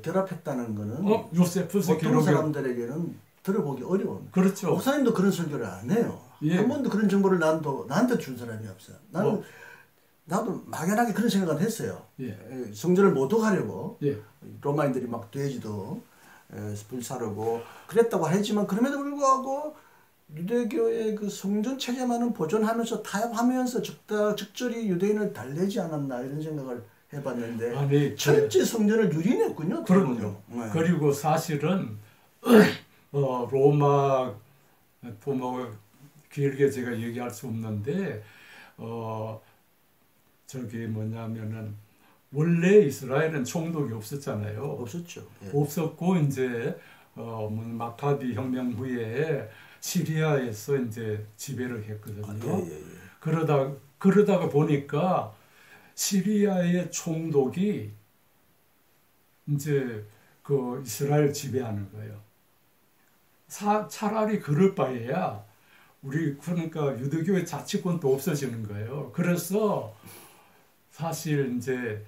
결합했다는 거는 요세푸스 보통 사람들에게는 들어보기 어려운. 그렇죠. 목사님도 그런 설교를 안 해요. 예. 한 번도 그런 정보를 나한테 준 사람이 없어요. 나도 막연하게 그런 생각을 했어요. 예. 성전을 모독하려고 예. 로마인들이 막 돼지도 불사르고 그랬다고 하지만 그럼에도 불구하고 유대교의 그 성전 체제만은 보존하면서 타협하면서 적절히 유대인을 달래지 않았나 이런 생각을 해봤는데 철제 성전을 유린했군요. 그럼요. 네. 그리고 사실은 로마 뭐 길게 제가 얘기할 수 없는데 저기 뭐냐면은 원래 이스라엘은 총독이 없었잖아요. 없었죠. 예. 없었고 이제 마카비 혁명 후에 시리아에서 이제 지배를 했거든요. 예. 그러다가 보니까 시리아의 총독이 이제 그 이스라엘 지배하는 거예요. 차라리 그럴 바에야 우리 그러니까 유대교의 자치권도 없어지는 거예요. 그래서 사실 이제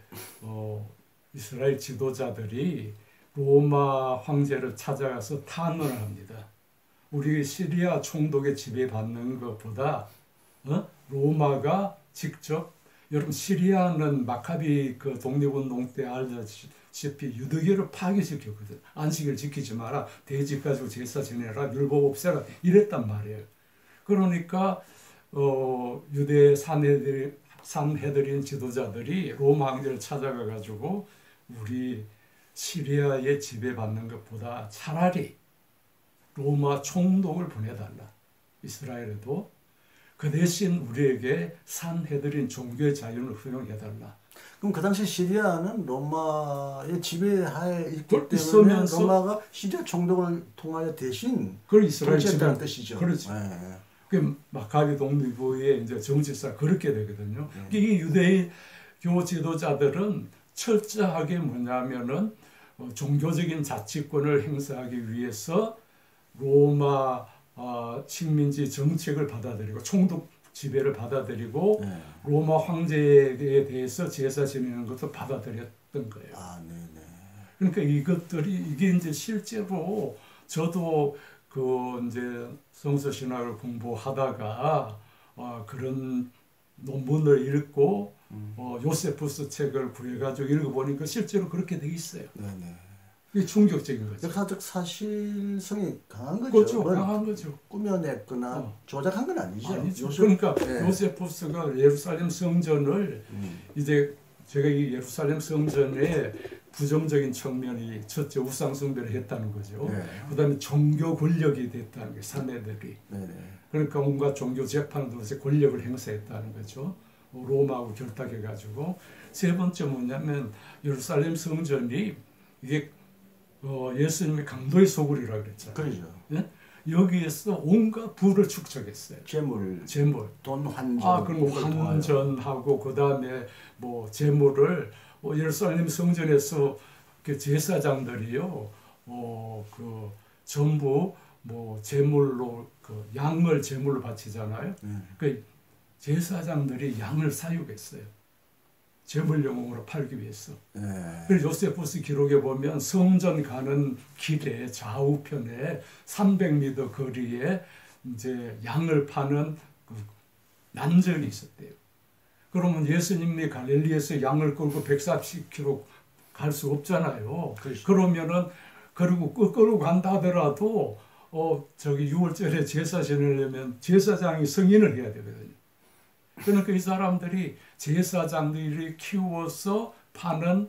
이스라엘 지도자들이 로마 황제를 찾아가서 탄원을 합니다. 우리 시리아 총독의 지배받는 것보다 로마가 직접 여러분 시리아는 마카비 그 독립운동 때 알다시피 유대교를 파괴시켰거든. 안식일 지키지 마라, 돼지 가지고 제사 지내라, 율법 없애라 이랬단 말이에요. 그러니까 유대 산헤드린 지도자들이 로마 황제를 찾아가 가지고 우리 시리아에 지배받는 것보다 차라리 로마 총독을 보내달라. 이스라엘에도 그 대신 우리에게 산헤드린 종교의 자유를 허용해달라. 그럼 그 당시 시리아는 로마의 지배하에 있기 때문에 있으면서 로마가 시리아 총독을 통하여 대신 그걸 이스라엘 통치했다는 뜻이죠. 그렇죠. 네. 그 마카비 독립부의 이제 정치사 그렇게 되거든요. 이 유대교 지도자들은 철저하게 뭐냐면은 종교적인 자치권을 행사하기 위해서 로마 식민지 정책을 받아들이고 총독 지배를 받아들이고 로마 황제에 대해서 제사 지내는 것도 받아들였던 거예요. 그러니까 이게 이제 실제로 저도 그 이제 성서 신학을 공부하다가 그런 논문을 읽고 요세푸스 책을 구해가지고 읽어보니까 실제로 그렇게 돼 있어요. 이게 충격적인 거죠. 역사적 사실성이 강한 거죠. 그렇죠. 강한 거죠. 꾸며냈거나 조작한 건 아니죠. 그러니까 요세푸스가 예루살렘 성전을 이제 제가 이 예루살렘 성전에 부정적인 측면이 첫째 우상 숭배를 했다는 거죠. 그다음에 종교 권력이 됐다는 게 사내들이. 그러니까 온갖 종교 재판으로서 권력을 행사했다는 거죠. 로마하고 결탁해가지고 세 번째 뭐냐면 예루살렘 성전이 이게 예수님의 강도의 소굴이라고 그랬잖아요. 그렇죠. 예? 여기에서 온갖 부를 축적했어요. 재물, 돈 환전, 그럼 환전하고 그 다음에 뭐 재물을 예루살렘 성전에서 그 제사장들이요, 그 전부 뭐 제물로 그 양을 제물로 바치잖아요. 그 제사장들이 양을 사육했어요. 제물용으로 팔기 위해서. 그래서 요세푸스 기록에 보면 성전 가는 길에 좌우편에 300m 거리에 이제 양을 파는 그 난적이 있었대요. 그러면 예수님이 갈릴리에서 양을 끌고 140km 갈 수 없잖아요. 그러면은 그리고 끌고 간다 하더라도 저기 6월절에 제사 지내려면 제사장이 승인을 해야 되거든요. 그러니까 이 사람들이 제사장들이 키워서 파는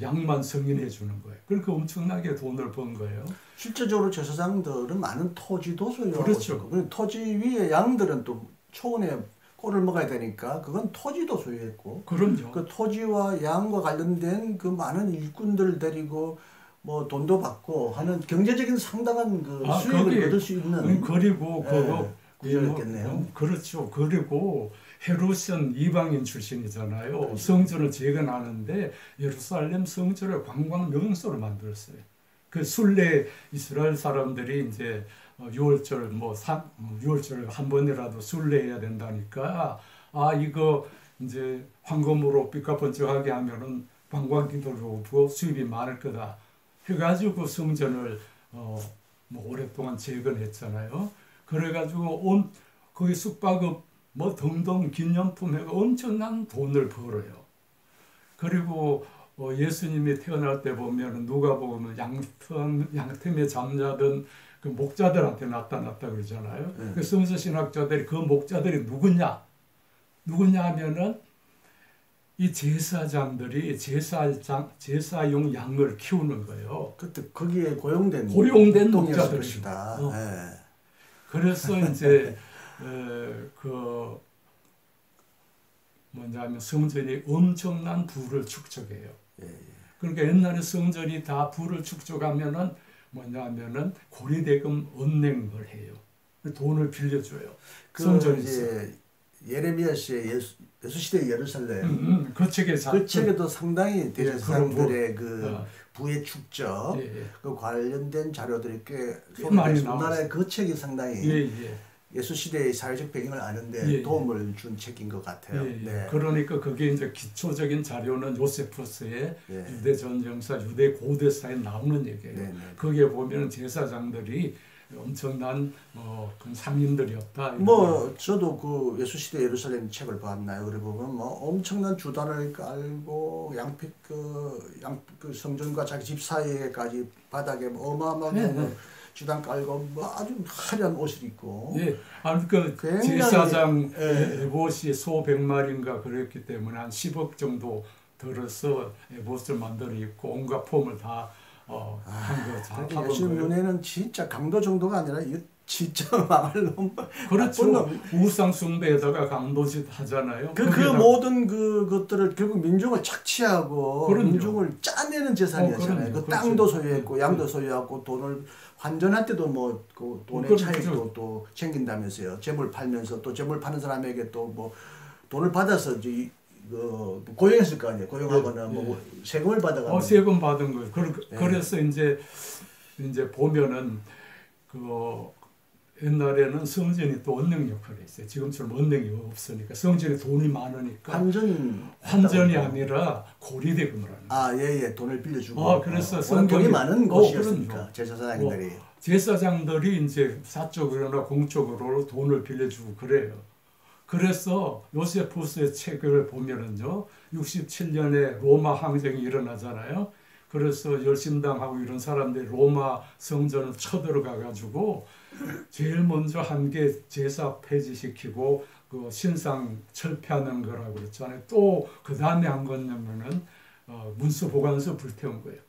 양만 승인해 주는 거예요. 그러니까 엄청나게 돈을 번 거예요. 실제적으로 제사장들은 많은 토지도 소유하고 그렇죠. 있고, 토지 위에 양들은 또 초원에 꼴을 먹어야 되니까 그건 토지도 소유했고, 그럼요. 그 토지와 양과 관련된 그 많은 일꾼들을 데리고 뭐 돈도 받고 하는 경제적인 상당한 그 수익을 얻을 수 있는 그리고 그거 구조였겠네요. 그렇죠. 그리고 헤롯은 이방인 출신이잖아요. 그렇죠. 성전을 재건하는데 예루살렘 성전을 관광 명소로 만들었어요. 그 순례 이스라엘 사람들이 이제 6월절 6월절 한 번이라도 순례해야 된다니까 이거 이제 황금으로 삐까번쩍하게 하면은 관광객들로부터 수입이 많을 거다 해가지고 성전을 뭐 오랫동안 재건했잖아요. 그래가지고 거기 숙박업 뭐 등등 기념품 해가 엄청난 돈을 벌어요. 그리고 예수님이 태어날 때 보면 누가 보면 양틈에 잠자던 그 목자들한테 나타났다 그러잖아요. 그 성서신학자들이 그 목자들이 누구냐 하면은 이 제사장들이 제사용 양을 키우는 거예요. 그때 거기에 고용된 목자들이다. 그래서 이제 뭐냐면 성전이 엄청난 부를 축적해요. 그러니까 옛날에 성전이 다 부를 축적하면은 뭐냐면은 고리대금 은행을 해요. 돈을 빌려줘요. 성전에서. 이제 예레미야 씨의 예수 시대 예루살렘 그 책에도 상당히 대제사장들의 부의 축적 그 관련된 자료들이 꽤 많이 나왔어요. 우리나라의 그 책이 상당히 예수 시대의 사회적 배경을 아는데 도움을 준 책인 것 같아요. 네. 그러니까 그게 이제 기초적인 자료는 요세푸스의 유대 전쟁사, 유대 고대사에 나오는 얘기예요. 거기에 보면 제사장들이 엄청난 상인들이었다. 뭐 저도 그 예수 시대 예루살렘 책을 봤나요? 그래 보면 뭐 엄청난 주단을 깔고 양피 그 성전과 자기 집 사이에까지 바닥에 어마어마한 주단 깔고 뭐 아주 화려한 옷을 입고. 그 제사장 에봇이 소 100마리인가 그랬기 때문에 한 10억 정도 들어서 에봇을 만들어 입고 온갖 폼을 다 한 거. 예수님 눈에는 진짜 강도 정도가 아니라 이거 진짜 망할 놈. 그렇죠. 우상 숭배에다가 강도짓 하잖아요. 그 모든 그것들을 결국 민중을 착취하고 민중을 짜내는 재산이었잖아요. 그 땅도 소유했고 양도 소유하고 돈을 환전할 때도 뭐 그 돈의 차익도 또 챙긴다면서요. 재물 팔면서 또 재물 파는 사람에게 또 뭐 돈을 받아서 이제 고용했을 거 아니에요. 고용하거나 뭐 세금을 받아가지고. 세금 받은 거예요. 그래서 이제 보면은 옛날에는 성전이 또 언능 역할을 했어요. 지금처럼 언능이 없으니까 성전에 돈이 많으니까 환전이 아니라 고리대금을 하는 거예요. 돈을 빌려주고. 그래서 돈이 많은 곳이었으니까 제사장들이. 제사장들이 이제 사적으로나 공적으로 돈을 빌려주고 그래요. 그래서 요세푸스의 책을 보면은요, 67년에 로마 항쟁이 일어나잖아요. 그래서 열심당하고 이런 사람들이 로마 성전을 쳐들어가가지고 제일 먼저 한 게 제사 폐지시키고 그 신상 철폐하는 거라고 그랬잖아요. 또 그 다음에 한 거냐면은 문서 보관소 불태운 거예요.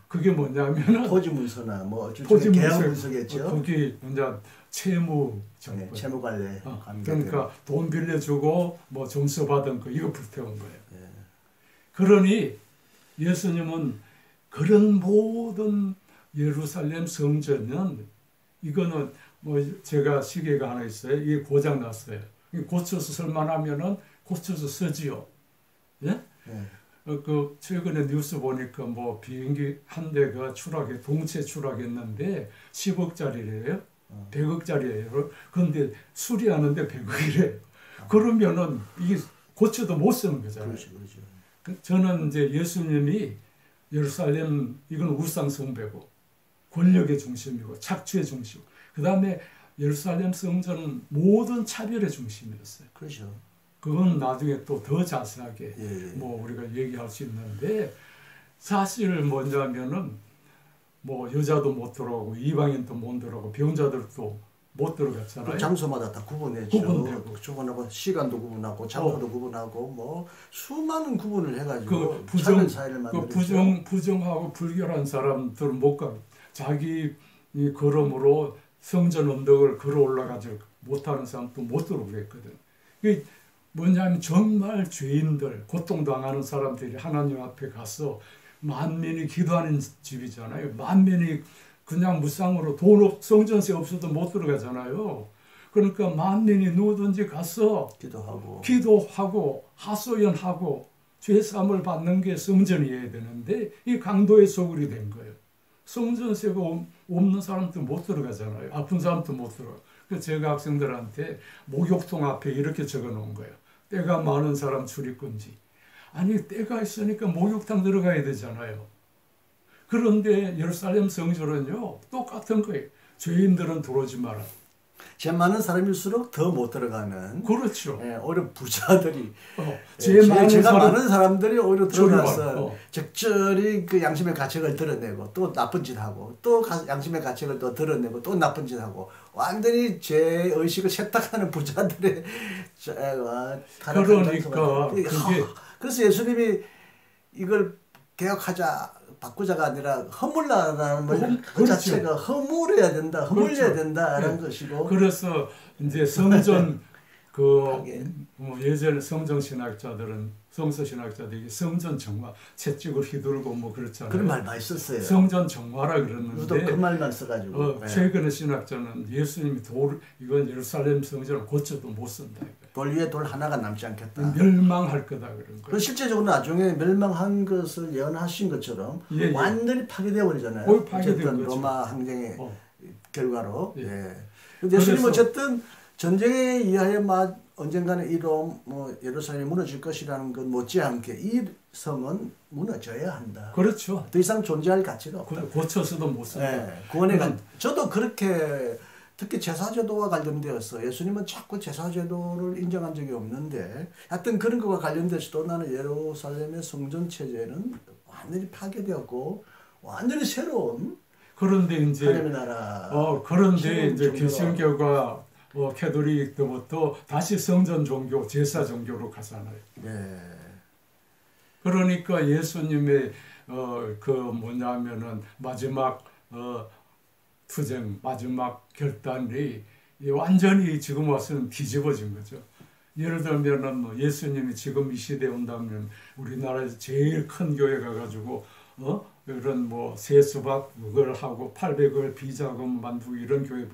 그게 뭐냐면은 토지 문서나 뭐 계약 문서겠죠. 거기 이제 채무 정보, 채무 관리. 그러니까 돈 빌려주고 뭐 점수 받은 거 이거 불태운 거예요. 그러니 예수님은 그런 모든 예루살렘 성전은 이거는 뭐 제가 시계가 하나 있어요. 이게 고장 났어요. 고쳐서 쓸만하면은 고쳐서 쓰지요. 예? 그 최근에 뉴스 보니까 뭐 비행기 한 대가 동체 추락했는데 10억짜리래요. 100억짜리예요. 그런데 수리하는데 100억이래요. 그러면은 이게 고쳐도 못 쓰는 거잖아요. 그렇죠. 저는 이제 예수님이 예루살렘 이건 우상 숭배고 권력의 중심이고 착취의 중심. 그 다음에 예루살렘 성전은 모든 차별의 중심이었어요. 그렇죠. 그건 나중에 또 더 자세하게 뭐 우리가 얘기할 수 있는데 사실 뭐냐면은 뭐 여자도 못 들어오고 이방인도 못 들어오고 병자들도 못 들어갔잖아요. 그 장소마다 다 구분했죠. 구분하고 시간도 구분하고 장소도 구분하고 뭐 수많은 구분을 해가지고 작은 사회를 만들었죠. 부정하고 불결한 사람들은 못 가. 자기 이 걸음으로 성전 언덕을 걸어 올라가지 못하는 사람도 못 들어오겠거든. 이게 뭐냐면 정말 죄인들, 고통당하는 사람들이 하나님 앞에 가서 만민이 기도하는 집이잖아요. 만민이 그냥 무상으로 성전세 없어도 못 들어가잖아요. 그러니까 만민이 누구든지 가서 기도하고 하소연하고 죄사함을 받는 게 성전이어야 되는데 이 강도의 소굴이 된 거예요. 성전세가 없는 사람도 못 들어가잖아요. 아픈 사람도 못 들어가. 그래서 제가 학생들한테 목욕통 앞에 이렇게 적어 놓은 거예요. 때가 많은 사람 출입금지. 아니 때가 있으니까 목욕탕 들어가야 되잖아요. 그런데 예루살렘 성전은요 똑같은 거예요. 죄인들은 들어오지 마라. 죄 많은 사람일수록 더 못 들어가는. 그렇죠. 예, 오히려 부자들이 죄가 많은 사람들이 오히려 들어가서 적절히 그 양심의 가책을 드러내고 또 나쁜 짓 하고 또 양심의 가책을 또 드러내고 또 나쁜 짓 하고 완전히 죄 의식을 세탁하는 부자들의 그러니까 그래서 예수님이 이걸 개혁하자. 바꾸자가 아니라 허물라라는 그 자체가 허물해야 된다, 허물려야 된다라는 것이고. 그래서 이제 성전 예전에 성전 신학자들이 성전 정화, 채찍을 휘두르고 뭐 그렇잖아요. 그런 말 많이 썼어요. 성전 정화라 그러는데 그 말만 써가지고. 최근의 신학자는 예수님이 이건 예루살렘 성전을 고쳐도 못 쓴다. 돌 위에 돌 하나가 남지 않겠다. 멸망할 거다 그런 거예요. 실제적으로 나중에 멸망한 것을 예언하신 것처럼 완전히 파괴되어 버리잖아요. 어쨌든 로마 항쟁의 결과로. 근데 예수님 어쨌든 전쟁에 의하여 언젠가는 이 예루살렘이 무너질 것이라는 것 못지않게 이 성은 무너져야 한다. 그렇죠. 더 이상 존재할 가치가 없다. 고쳐서도 못 쓴다. 구원의 저도 그렇게 특히 제사제도와 관련되어서 예수님은 자꾸 제사제도를 인정한 적이 없는데 하여튼 그런 것과 관련돼서도 나는 예루살렘의 성전 체제는 완전히 파괴되었고 완전히 새로운 그런데 이제 하나님의 나라 그런데 이제 개신교가 캐톨릭 때부터 다시 성전 종교, 제사 종교로 가잖아요. 네. 그러니까 예수님의 뭐냐면은 마지막 투쟁, 마지막 결단이 완전히 지금 와서는 뒤집어진 거죠. 예를 들면은 뭐 예수님이 지금 이 시대에 온다면 우리나라에서 제일 큰 교회 가가지고 이런 뭐 세수박 그걸 하고 800을 비자금 만들고 이런 교회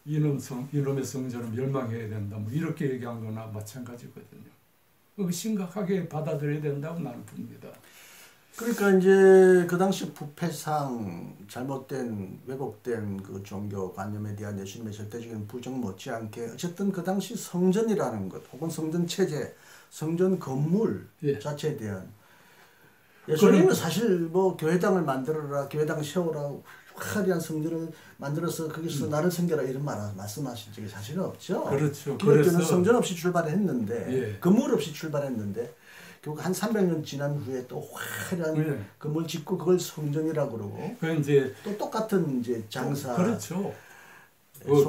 이놈의 성전은 멸망해야 된다. 뭐 이렇게 얘기한 거나 마찬가지거든요. 심각하게 받아들여야 된다고 나는 봅니다. 그러니까 이제 그 당시 부패상 잘못된 왜곡된 그 종교관념에 대한 예수님의 절대적인 부정 못지않게 어쨌든 그 당시 성전이라는 것 혹은 성전 체제, 성전 건물 자체에 대한 예수님은 사실 뭐 교회당을 만들어라, 교회당 세워라, 화려한 성전을 만들어서 거기서 나를 섬겨라 이런 말씀하신 적이 사실은 없죠. 그렇죠. 기독교는 성전 없이 출발했는데 건물 없이 출발했는데 결국 한 300년 지난 후에 또 화려한 건물 짓고 그걸 성전이라고 그러고 이제 또 똑같은 이제 장사 그렇죠.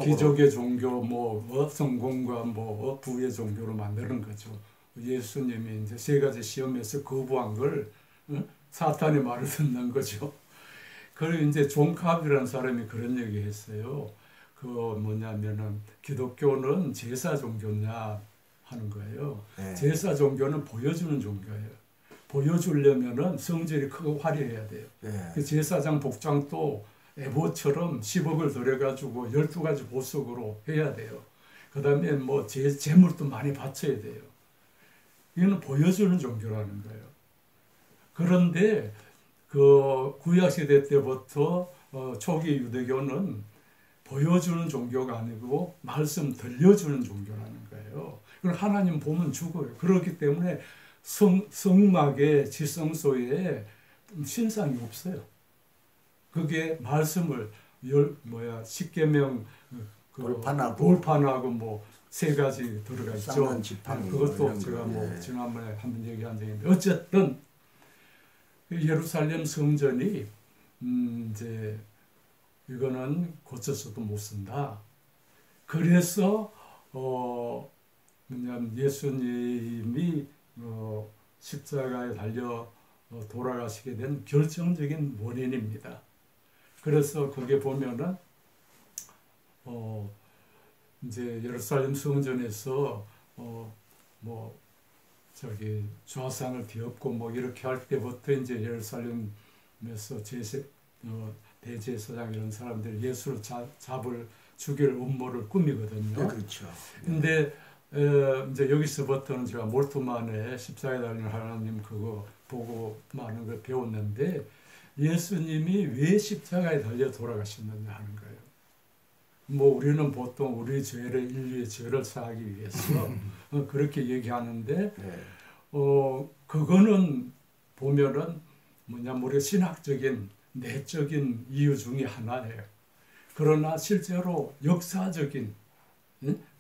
기족의 종교 성공과 부의 종교로 만드는 거죠. 예수님이 이제 세 가지 시험에서 거부한 걸 사탄의 말을 듣는 거죠. 그리고 이제 존 카비라는 사람이 그런 얘기했어요. 뭐냐면은 기독교는 제사 종교냐 하는 거예요. 제사 종교는 보여주는 종교예요. 보여주려면은 성전이 크고 화려해야 돼요. 그 제사장 복장도 에보처럼 10억을 들여가지고 12가지 보석으로 해야 돼요. 그 다음에 재물도 많이 바쳐야 돼요. 이거는 보여주는 종교라는 거예요. 그런데 구약시대 때부터 초기 유대교는 보여주는 종교가 아니고 말씀 들려주는 종교라는 거예요. 그걸 하나님 보면 죽어요. 그렇기 때문에 성막의 지성소에 신상이 없어요. 그게 말씀을 십계명 돌판하고 세 가지 들어가 있죠. 그것도 제가 지난번에 한번 얘기한 적이 있는데 어쨌든 예루살렘 성전이 이제 이거는 고쳐서도 못 쓴다. 그래서 뭐냐면 예수님이 십자가에 달려 돌아가시게 된 결정적인 원인입니다. 그래서 거기에 보면은 이제 예루살렘 성전에서 뭐 저기 좌상을 뒤엎고 뭐 이렇게 할 때부터 이제 예루살렘에서 대제사장 이런 사람들 예수를 죽일 음모를 꾸미거든요. 네, 그렇죠. 근데 이제 여기서부터는 제가 몰트만의 십자가에 달린 하나님 그거 보고 많은 걸 배웠는데 예수님이 왜 십자가에 달려 돌아가셨느냐 하는 거예요. 뭐 우리는 보통 우리 인류의 죄를 사하기 위해서 그렇게 얘기하는데 네. 그거는 보면은 뭐냐면 우리 신학적인 내적인 이유 중에 하나예요. 그러나 실제로 역사적인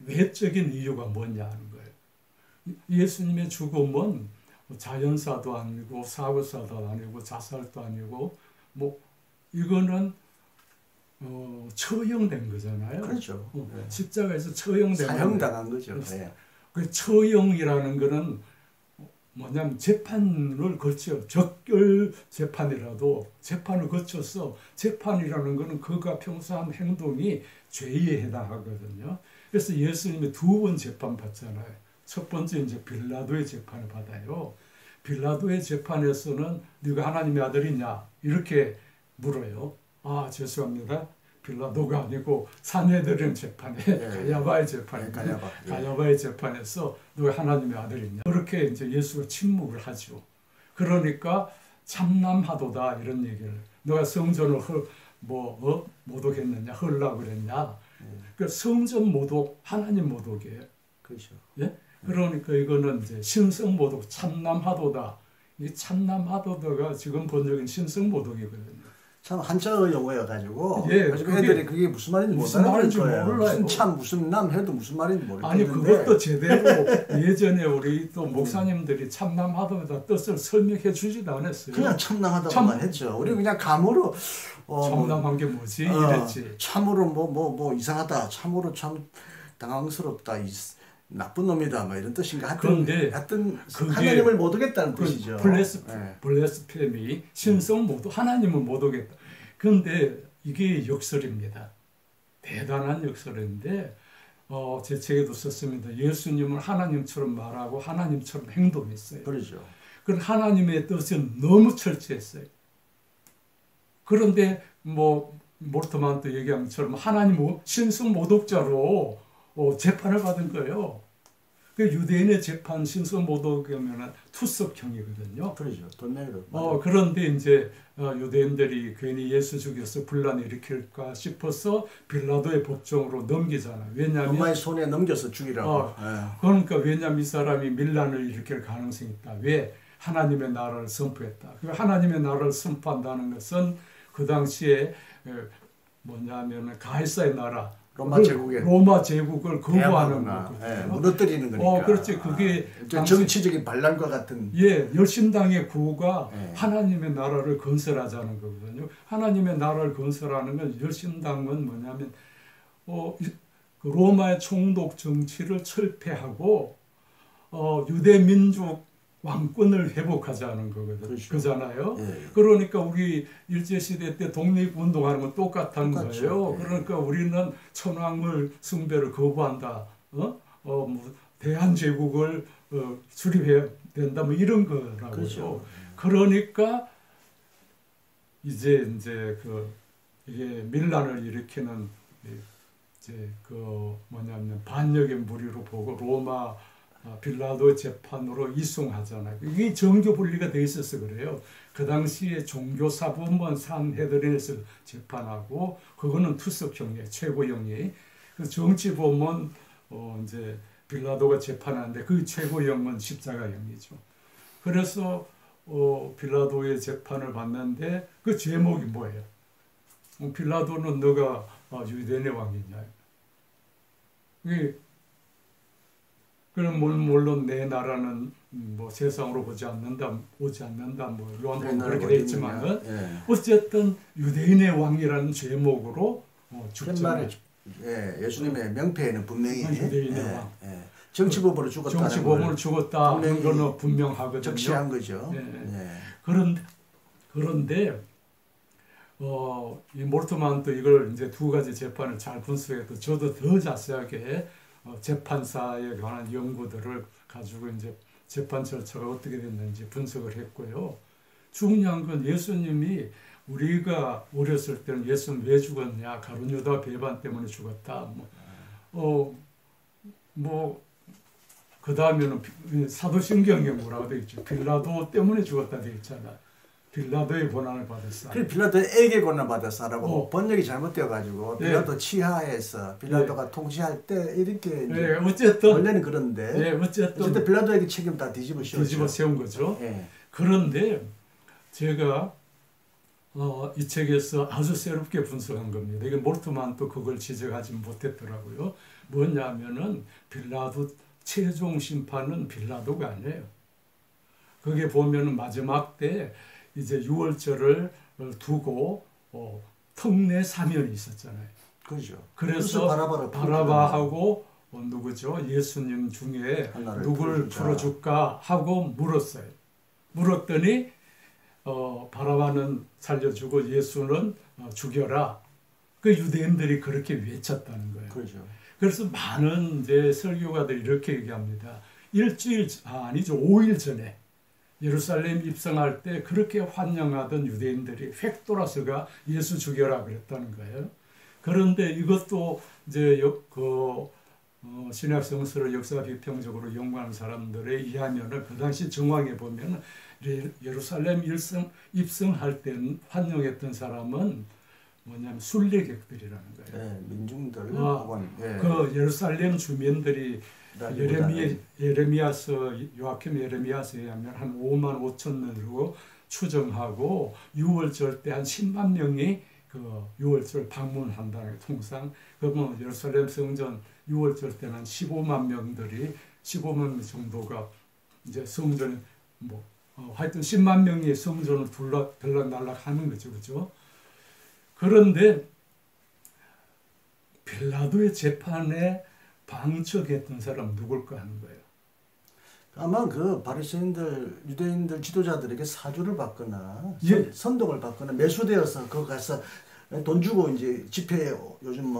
외적인 이유가 뭐냐 하는 거예요. 예수님의 죽음은 자연사도 아니고 사고사도 아니고 자살도 아니고 뭐 이거는 처형된 거잖아요. 그렇죠. 네. 십자가에서 처형된 사형당한 거죠. 네. 그 처형이라는 거는 뭐냐면 재판을 거쳐 적결 재판이라도 재판을 거쳐서 재판이라는 거는 그가 평소 한 행동이 죄에 해당하거든요. 그래서 예수님이 2번 재판 받잖아요. 첫 번째 이제 빌라도의 재판을 받아요. 빌라도의 재판에서는 네가 하나님의 아들이냐 이렇게 물어요. 아 죄송합니다. 빌라도가 아니고 산헤드린 재판에 가야바의 재판에 가야바의 재판에서 너가 하나님의 아들이냐 그렇게 이제 예수가 침묵을 하죠. 그러니까 참남하도다 이런 얘기를 너가 성전을 모독했느냐 헐라 그랬냐. 그 성전 모독 하나님 모독이에요. 그렇죠. 예? 그러니까 이거는 이제 신성 모독 참남하도다. 이 참남하도다가 지금 번역인 신성 모독이거든요. 참 한자어 용어여가지고 예, 애들이 그게 무슨 말인지 못 알아들 거예요. 무슨 참 무슨 남 해도 무슨 말인지 모르겠는데 아니 그것도 제대로 예전에 우리 또 목사님들이 참남하도다 뜻을 설명해 주지도 않았어요. 그냥 참남하다고만 했죠. 우리 그냥 감으로 참남한 게 뭐지 이랬지. 참으로 뭐 이상하다. 참으로 참 당황스럽다. 나쁜 놈이다. 뭐 이런 뜻인가. 하여튼 하나님을 못 오겠다는 뜻이죠. 블레스페미 신성 못 하나님을 못 오겠다. 그런데 이게 역설입니다. 대단한 역설인데 제 책에도 썼습니다. 예수님은 하나님처럼 말하고 하나님처럼 행동했어요. 그렇죠. 그런 하나님의 뜻은 너무 철저했어요. 그런데 뭐 몰트만도 얘기한 것처럼 하나님 신성 모독자로 재판을 받은 거예요. 그 유대인의 재판 신성 모독이면 투석형이거든요. 그렇죠. 돈 내고. 그런데 이제 유대인들이 괜히 예수 죽여서 분란을 일으킬까 싶어서 빌라도의 법정으로 넘기잖아요. 왜냐하면 로마의 손에 넘겨서 죽이라고. 그러니까 왜냐하면 이 사람이 밀란을 일으킬 가능성이 있다. 왜? 하나님의 나라를 선포했다. 그 하나님의 나라를 선포한다는 것은 그 당시에 뭐냐면 가이사의 나라 로마 제국을 거부하는 거거든요. 무너뜨리는 거니까. 그렇지. 그게 정치적인 반란과 같은. 열심당의 구호가 하나님의 나라를 건설하자는 거거든요. 하나님의 나라를 건설하는 건 열심당은 뭐냐면 그 로마의 총독 정치를 철폐하고 유대 민족 왕권을 회복하자는 거거든요. 그렇죠. 그잖아요. 그러니까 우리 일제시대 때 독립운동하는 건 똑같은 거예요. 그러니까 우리는 천황을 숭배를 거부한다. 대한제국을 수립해야 된다. 뭐 이런 거라고요. 그렇죠. 그러니까 이제 이게 밀란을 일으키는 이제 뭐냐면 반역의 무리로 보고 로마 빌라도 재판으로 이송하잖아요. 이게 정교 분리가 돼 있어서 그래요. 그 당시에 종교사법원 산헤드린에서 재판하고 그거는 투석형이에요. 최고형이. 그 정치법원 이제 빌라도가 재판하는데 그 최고형은 십자가형이죠. 그래서 빌라도의 재판을 받는데 그 제목이 뭐예요? 빌라도는 너가 유대인의 왕이냐? 그럼 물론 내 나라는 뭐 세상으로 오지 않는다 뭐 요한복음 그렇게 돼 있지만은 어쨌든 유대인의 왕이라는 제목으로 죽잖아요. 예, 예수님의 명패에는 분명히 유대인의 왕. 정치범으로 죽었다는 정치범으로 죽었다는 거는 분명하거든요. 적시한 거죠. 그런데 이 몰트만도 이걸 이제 두 가지 재판을 잘 분석해도 저도 더 자세하게 재판사에 관한 연구들을 가지고 이제 재판 절차가 어떻게 됐는지 분석을 했고요. 중요한 건 예수님이 우리가 어렸을 때는 예수는 왜 죽었냐? 가룟 유다 배반 때문에 죽었다. 그 다음에는 사도신경에 뭐라고 되어 있죠? 빌라도 때문에 죽었다 되어 있잖아. 빌라도의 고난을 받았어. 그래 빌라도에게 고난 받았어라고 번역이 잘못되어가지고 빌라도 치하에서 빌라도가 통치할 때 이렇게 이제 어쨌든 원래는 그런데 어쨌든 빌라도에게 책임 다 뒤집어 세운 거죠. 그런데 제가 이 책에서 아주 새롭게 분석한 겁니다. 이게 몰트만 또 그걸 지적하지 못했더라고요. 뭐냐면은 빌라도 최종 심판은 빌라도가 아니에요. 거기에 보면은 마지막 때 이제 유월절을 두고 특례 사면이 있었잖아요. 그렇죠. 그래서 바라바하고 누구죠? 예수님 중에 누굴 풀어줄까 하고 물었어요. 물었더니 바라바는 살려주고 예수는 죽여라. 그 유대인들이 그렇게 외쳤다는 거예요. 그렇죠. 그래서 많은 이제 설교가들이 이렇게 얘기합니다. 5일 전에 예루살렘 입성할 때 그렇게 환영하던 유대인들이 획 돌아서가 예수 죽여라 그랬다는 거예요. 그런데 이것도 이제 신약 성서를 역사 비평적으로 연구하는 사람들에 의하면은 그 당시 정황에 보면 예루살렘 입성할 때 환영했던 사람은 뭐냐면 순례객들이라는 거예요. 민중들. 그 예루살렘 주민들이 요아킴 예레미야서에 하면 한 5만 5천 명으로 추정하고 6월절 때 한 10만 명이 그 6월절 방문한다는 통상. 그러면 예루살렘 성전 6월절 때는 한 15만 명들이 15만 명 정도가 이제 성전에 하여튼 10만 명이 성전을 들락날락 하는 거죠. 그죠? 그런데 빌라도의 재판에 방청했던 사람 누굴까 하는 거예요. 아마 그 바리새인들, 유대인들 지도자들에게 사주를 받거나 선동을 받거나 매수되어서 거기 가서 돈 주고 이제 집회 요즘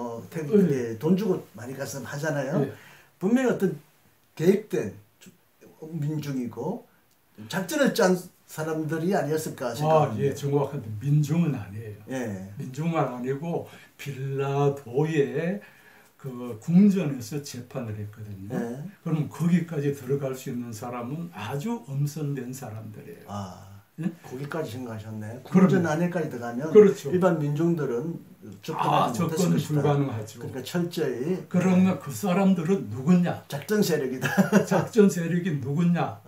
돈 주고 많이 가서 하잖아요. 분명히 어떤 계획된 민중이고 작전을 짠 사람들이 아니었을까 생각합니다. 정확한데 민중은 아니에요. 민중은 아니고 빌라도의 그 궁전에서 재판을 했거든요. 그럼 거기까지 들어갈 수 있는 사람은 아주 엄선된 사람들이에요. 거기까지 생각하셨네. 궁전 안에까지 들어가면 일반 민중들은 접근은 불가능하죠. 그러니까 철저히. 그러면 그 사람들은 누구냐? 작전 세력이다. 작전 세력이 누구냐?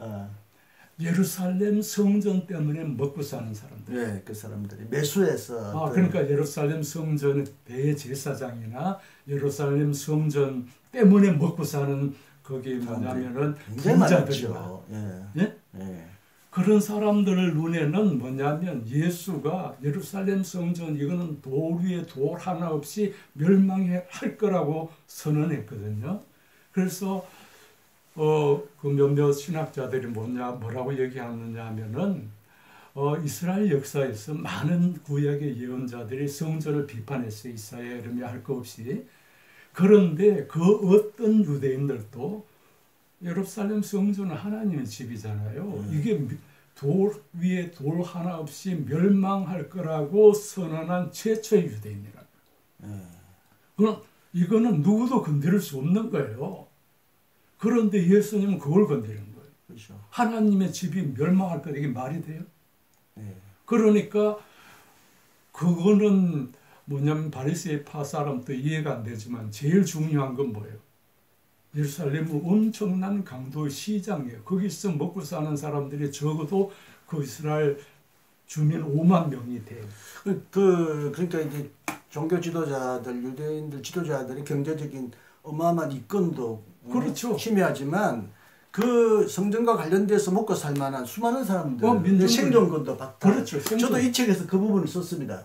예루살렘 성전 때문에 먹고 사는 사람들. 그 사람들이 매수해서. 그러니까 예루살렘 성전의 대제사장이나 예루살렘 성전 때문에 먹고 사는 거기 뭐냐면은 부자들이나. 그런 사람들 눈에는 뭐냐면 예수가 예루살렘 성전 이거는 돌 위에 돌 하나 없이 멸망할 거라고 선언했거든요. 그래서 그 몇몇 신학자들이 뭐라고 얘기하느냐 하면은 이스라엘 역사에서 많은 구약의 예언자들이 성전을 비판했어요. 이사야, 예레미야 할 거 없이. 그런데 그 어떤 유대인들도 예루살렘 성전은 하나님의 집이잖아요. 이게 돌 위에 돌 하나 없이 멸망할 거라고 선언한 최초의 유대인이라고. 그럼 이거는 누구도 건드릴 수 없는 거예요. 그런데 예수님은 그걸 건드리는 거예요. 그렇죠. 하나님의 집이 멸망할 거 이게 말이 돼요? 그러니까 그거는 뭐냐면 바리새파 사람도 이해가 안 되지만 제일 중요한 건 뭐예요? 예루살렘은 엄청난 강도의 시장이에요. 거기서 먹고 사는 사람들이 적어도 그 이스라엘 주민 5만 명이 돼요. 그러니까 이제 종교 지도자들, 유대인들 지도자들이 경제적인 어마어마한 이권도 희미하지만 그 성전과 관련돼서 먹고 살 만한 수많은 사람들 생존권도 받다. 저도 이 책에서 그 부분을 썼습니다.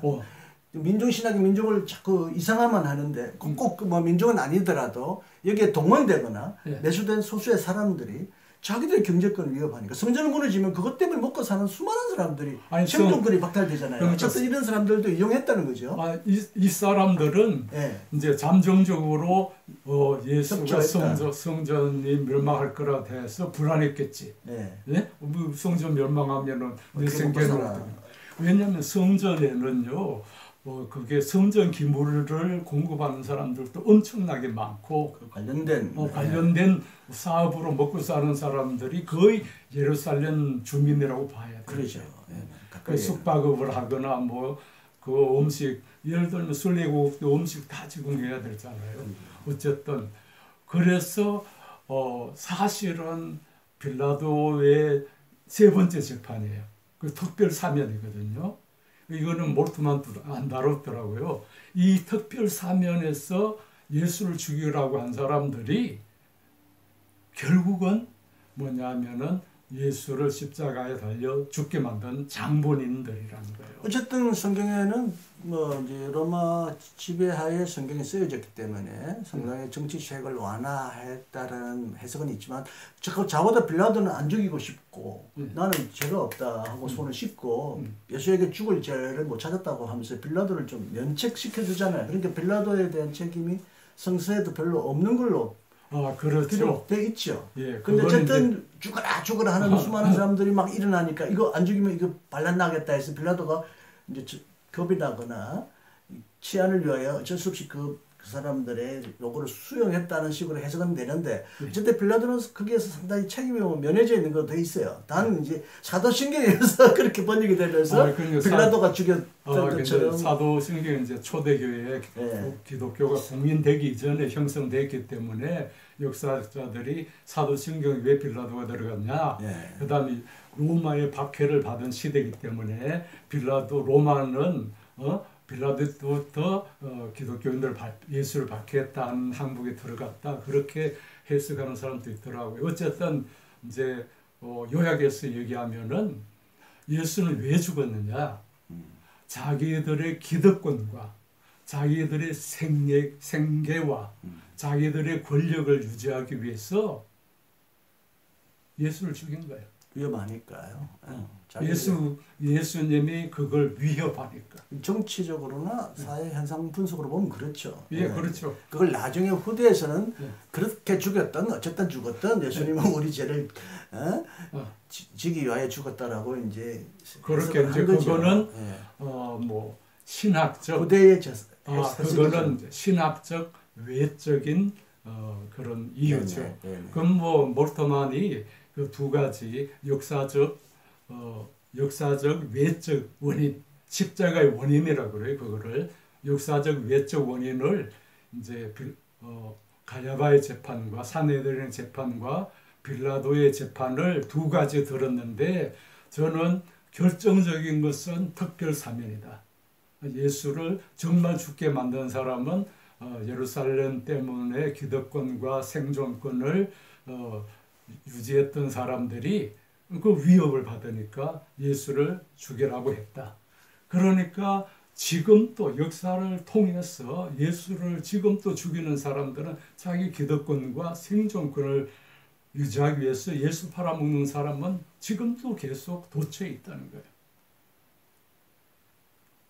민족신학이 민족을 자꾸 이상화만 하는데 꼭 뭐 민족은 아니더라도 여기에 동원되거나 예. 매수된 소수의 사람들이 자기들의 경제권을 위협하니까 성전을 무너지면 그것 때문에 먹고 사는 수많은 사람들이 아니, 생존권이 박탈되잖아요. 그러니까 어쨌든 이런 사람들도 이용했다는 거죠. 이 사람들은 예. 이제 잠정적으로 예수가 협조했다. 성전이 멸망할 거라 해서 불안했겠지. 예. 예? 뭐 성전 멸망하면은 내 어떻게 생계는 먹고 살아. 어떻게? 왜냐하면 성전에는요, 그게 성전 기물을 공급하는 사람들도 엄청나게 많고 관련된 사업으로 먹고 사는 사람들이 거의 예루살렘 주민이라고 봐야 돼요. 그러죠. 그 숙박업을 하거나 뭐 그 음식 예를 들면 순례국도 음식 다 제공해야 되잖아요. 어쨌든 그래서 사실은 빌라도의 세 번째 재판이에요. 그 특별 사면이거든요. 이거는 몰트만 안 다뤘더라고요. 이 특별 사면에서 예수를 죽이라고 한 사람들이 결국은 뭐냐면은 예수를 십자가에 달려 죽게 만든 장본인들이라는 거예요. 어쨌든 성경에는 뭐 이제 로마 지배하에 성경이 쓰여졌기 때문에 상당히 정치색을 완화했다라는 해석은 있지만 자보다 빌라도는 안 죽이고 싶고 나는 죄가 없다 하고 손을 씻고 예수에게 죽을 죄를 못 찾았다고 하면서 빌라도를 좀 면책시켜 주잖아요. 그러니까 빌라도에 대한 책임이 성서에도 별로 없는 걸로 그렇죠. 돼 있죠. 예, 근데 어쨌든 죽어라 하는 수많은 사람들이 막 일어나니까 이거 안 죽이면 이거 반란 나겠다 해서 빌라도가 이제 겁이 나거나 치안을 위하여 어쩔 수 없이 그 사람들의 요구를 수용했다는 식으로 해석은 되는데 어쨌든 빌라도는 거기에서 상당히 책임이 면해져 있는 거 돼 있어요. 단 이제 사도신경에서 그렇게 번역이 되면서 빌라도가 죽였던 것처럼 사도신경은 이제 초대교회 기독교가 국민되기 전에 형성됐기 때문에 역사자들이 사도신경에 왜 빌라도가 들어갔냐. 그다음에 로마의 박해를 받은 시대이기 때문에 로마는 빌라도부터 기독교인들 예수를 박해했다는 항목에 들어갔다. 그렇게 해석하는 사람도 있더라고요. 어쨌든 이제 요약해서 얘기하면은 예수는 왜 죽었느냐? 자기들의 기득권과 자기들의 생계와 자기들의 권력을 유지하기 위해서 예수를 죽인 거예요. 위험하니까요. 예수님이 그걸 위협하니까. 정치적으로나 사회 현상 분석으로 보면 그렇죠. 예, 그렇죠. 그걸 나중에 후대에서는 그렇게 죽였던 어쨌든 죽었던 예수님은 우리 죄를 지기 위하여 죽었다라고 이제 그렇게 이제 그거는 뭐 신학적 후대의 그거는 신학적 외적인 그런 이유죠. 그럼 뭐 몰트만이 그 두 가지 역사적 외적 원인, 십자가의 원인이라고 그래요. 그거를 역사적 외적 원인을 이제 가야바의 재판과 산헤드린의 재판과 빌라도의 재판을 두 가지 들었는데 저는 결정적인 것은 특별 사면이다. 예수를 정말 죽게 만든 사람은 예루살렘 때문에 기득권과 생존권을 유지했던 사람들이 그 위협을 받으니까 예수를 죽이라고 했다. 그러니까 지금 또 역사를 통해서 예수를 지금 또 죽이는 사람들은 자기 기득권과 생존권을 유지하기 위해서 예수 팔아먹는 사람은 지금도 계속 도처에 있다는 거예요.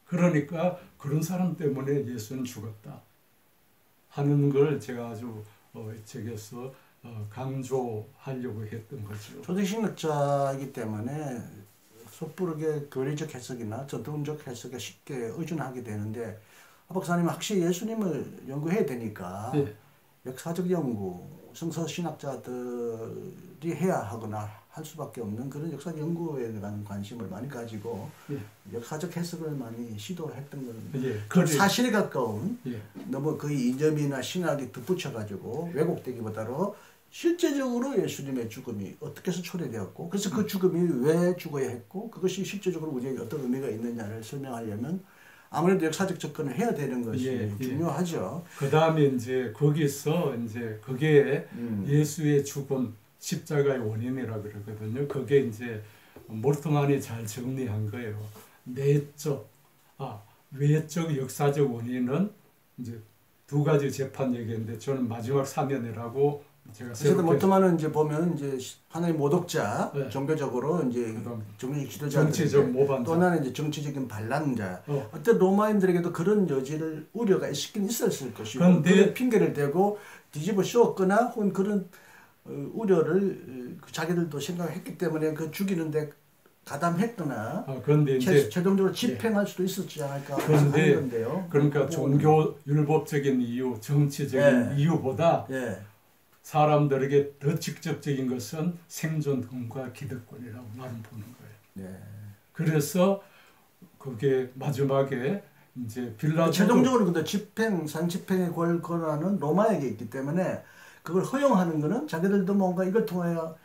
그러니까 그런 사람 때문에 예수는 죽었다 하는 걸 제가 아주 책에서 강조하려고 했던 거죠. 초대신학자이기 때문에 섣부르게 교리적 해석이나 전통적 해석에 쉽게 의존하게 되는데 박사님은 확실히 예수님을 연구해야 되니까 역사적 연구, 성서 신학자들이 해야 하거나 할 수밖에 없는 그런 역사 연구에 대한 관심을 많이 가지고 역사적 해석을 많이 시도했던 거는 사실에 가까운 너무 거의 이념이나 신학이 덧붙여가지고 왜곡되기보다도 실제적으로 예수님의 죽음이 어떻게 해서 초래되었고 그래서 그 죽음이 왜 죽어야 했고 그것이 실제적으로 우리에게 어떤 의미가 있느냐를 설명하려면 아무래도 역사적 접근을 해야 되는 것이 중요하죠. 그 다음에 이제 거기서 이제 그게 예수의 죽음 십자가의 원인이라고 그러거든요. 그게 이제 몰트만이 잘 정리한 거예요. 내적, 외적 역사적 원인은 이제 두 가지 재판 얘기인데 저는 마지막 사면이라고 제가 그래서 모토마는 이제 보면 이제 하나의 모독자, 네. 종교적으로 이제 정치적 지도자, 정치적 모반자, 또 하나는 이제 정치적인 반란자. 어떤 로마인들에게도 그런 여지를 우려가 있긴 있었을 것이고, 그런 핑계를 대고 뒤집어 씌웠거나 혹은 그런 우려를 자기들도 생각했기 때문에 그 죽이는데 가담했거나 그런데 이제 최종적으로 집행할 수도 있었지 않을까 하는 건데요. 그러니까 종교 율법적인 이유, 정치적인 이유보다 사람들에게 더 직접적인 것은 생존권과 기득권이라고 나는 보는 거예요. 그래서 그게 마지막에 이제 빌라도 최종적으로 근데 산집행의 권한은 로마에게 있기 때문에 그걸 허용하는 것은 자기들도 뭔가 이걸 통하여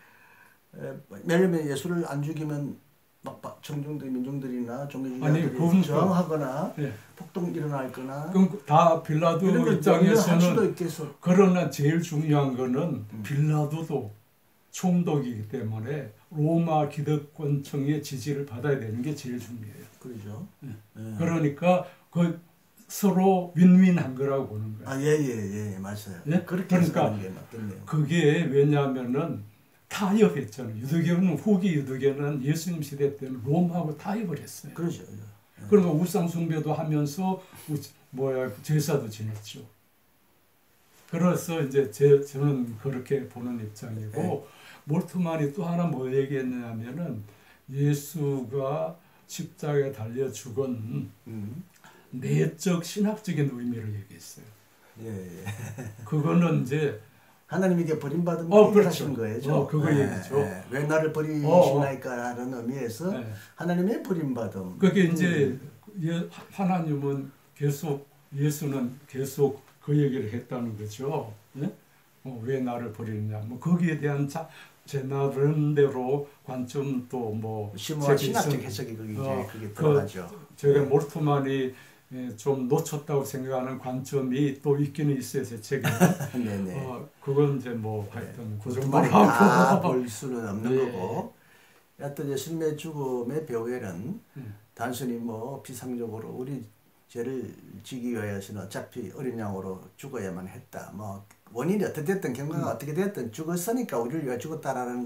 예를 들면 예수를 안 죽이면 막 청중들, 민중들이나 종교주의자들이 저항하거나 폭동이 일어날 거나 그럼 다 빌라도 입장에서는 그러나 제일 중요한 거는 빌라도도 총독이기 때문에 로마 기득권층의 지지를 받아야 되는 게 제일 중요해요. 그렇죠. 그러니까 그 서로 윈윈한 거라고 보는 거예요. 예, 맞아요. 그러니까 그게 왜냐하면은 타협했잖아요. 유대교는 후기 유대교는 예수님 시대 때는 롬하고 타협을 했어요. 그렇죠. 그러니까 우상 숭배도 하면서 제사도 지냈죠. 그래서 이제 저는 그렇게 보는 입장이고 몰트만이 또 하나 뭐 얘기했냐면은 예수가 십자가에 달려 죽은 내적 신학적인 의미를 얘기했어요. 그거는 이제 하나님에게 버림받은 분이 하신 거예요. 그거 얘기죠. 왜 나를 버리시나이까라는 의미에서 하나님의 버림받음. 그게 이제 하나님은 계속 예수는 계속 그 얘기를 했다는 거죠. 왜 나를 버리느냐. 뭐 거기에 대한 제 나름대로 관점도 뭐 신학적 해석이 그게 들어가죠. 제가 몰트만이 좀 놓쳤다고 생각하는 관점이 또 있기는 있어요, 제 책에. 그건 이제 뭐 하여튼 그 정도로 하고 볼 수는 없는 거고. 하여튼 예수님의 죽음의 배후에는 단순히 뭐 비상적으로 우리 죄를 지기 위해서는 어차피 어린 양으로 죽어야만 했다. 뭐 원인이 어떻게 됐든 경과가 어떻게 됐든 죽었으니까 우리를 위해 죽었다라는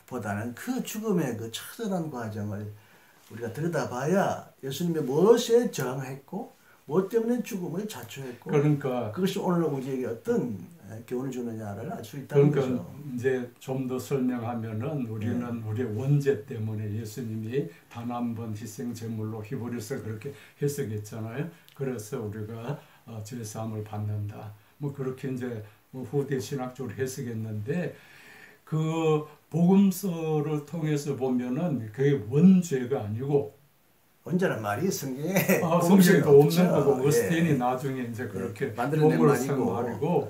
것보다는 그 죽음의 그 처절한 과정을 우리가 들여다봐야 예수님의 무엇에 저항했고 무엇 때문에 죽음을 자초했고 그러니까 그것이 오늘 우리에게 어떤 교훈을 주느냐를 알 수 있다는 그러니까 거죠. 이제 좀 더 설명하면은 우리는 우리의 원죄 때문에 예수님이 단 한 번 희생 제물로 히브리서 그렇게 해석했잖아요. 그래서 우리가 죄사함을 받는다. 뭐 그렇게 이제 후대 신학적으로 해석했는데 그 복음서를 통해서 보면은 그게 원죄가 아니고 원죄란 말이 성경에 성경에도 없는 거고 어스틴이 나중에 이제 그렇게 만들어낸 쓴 말이고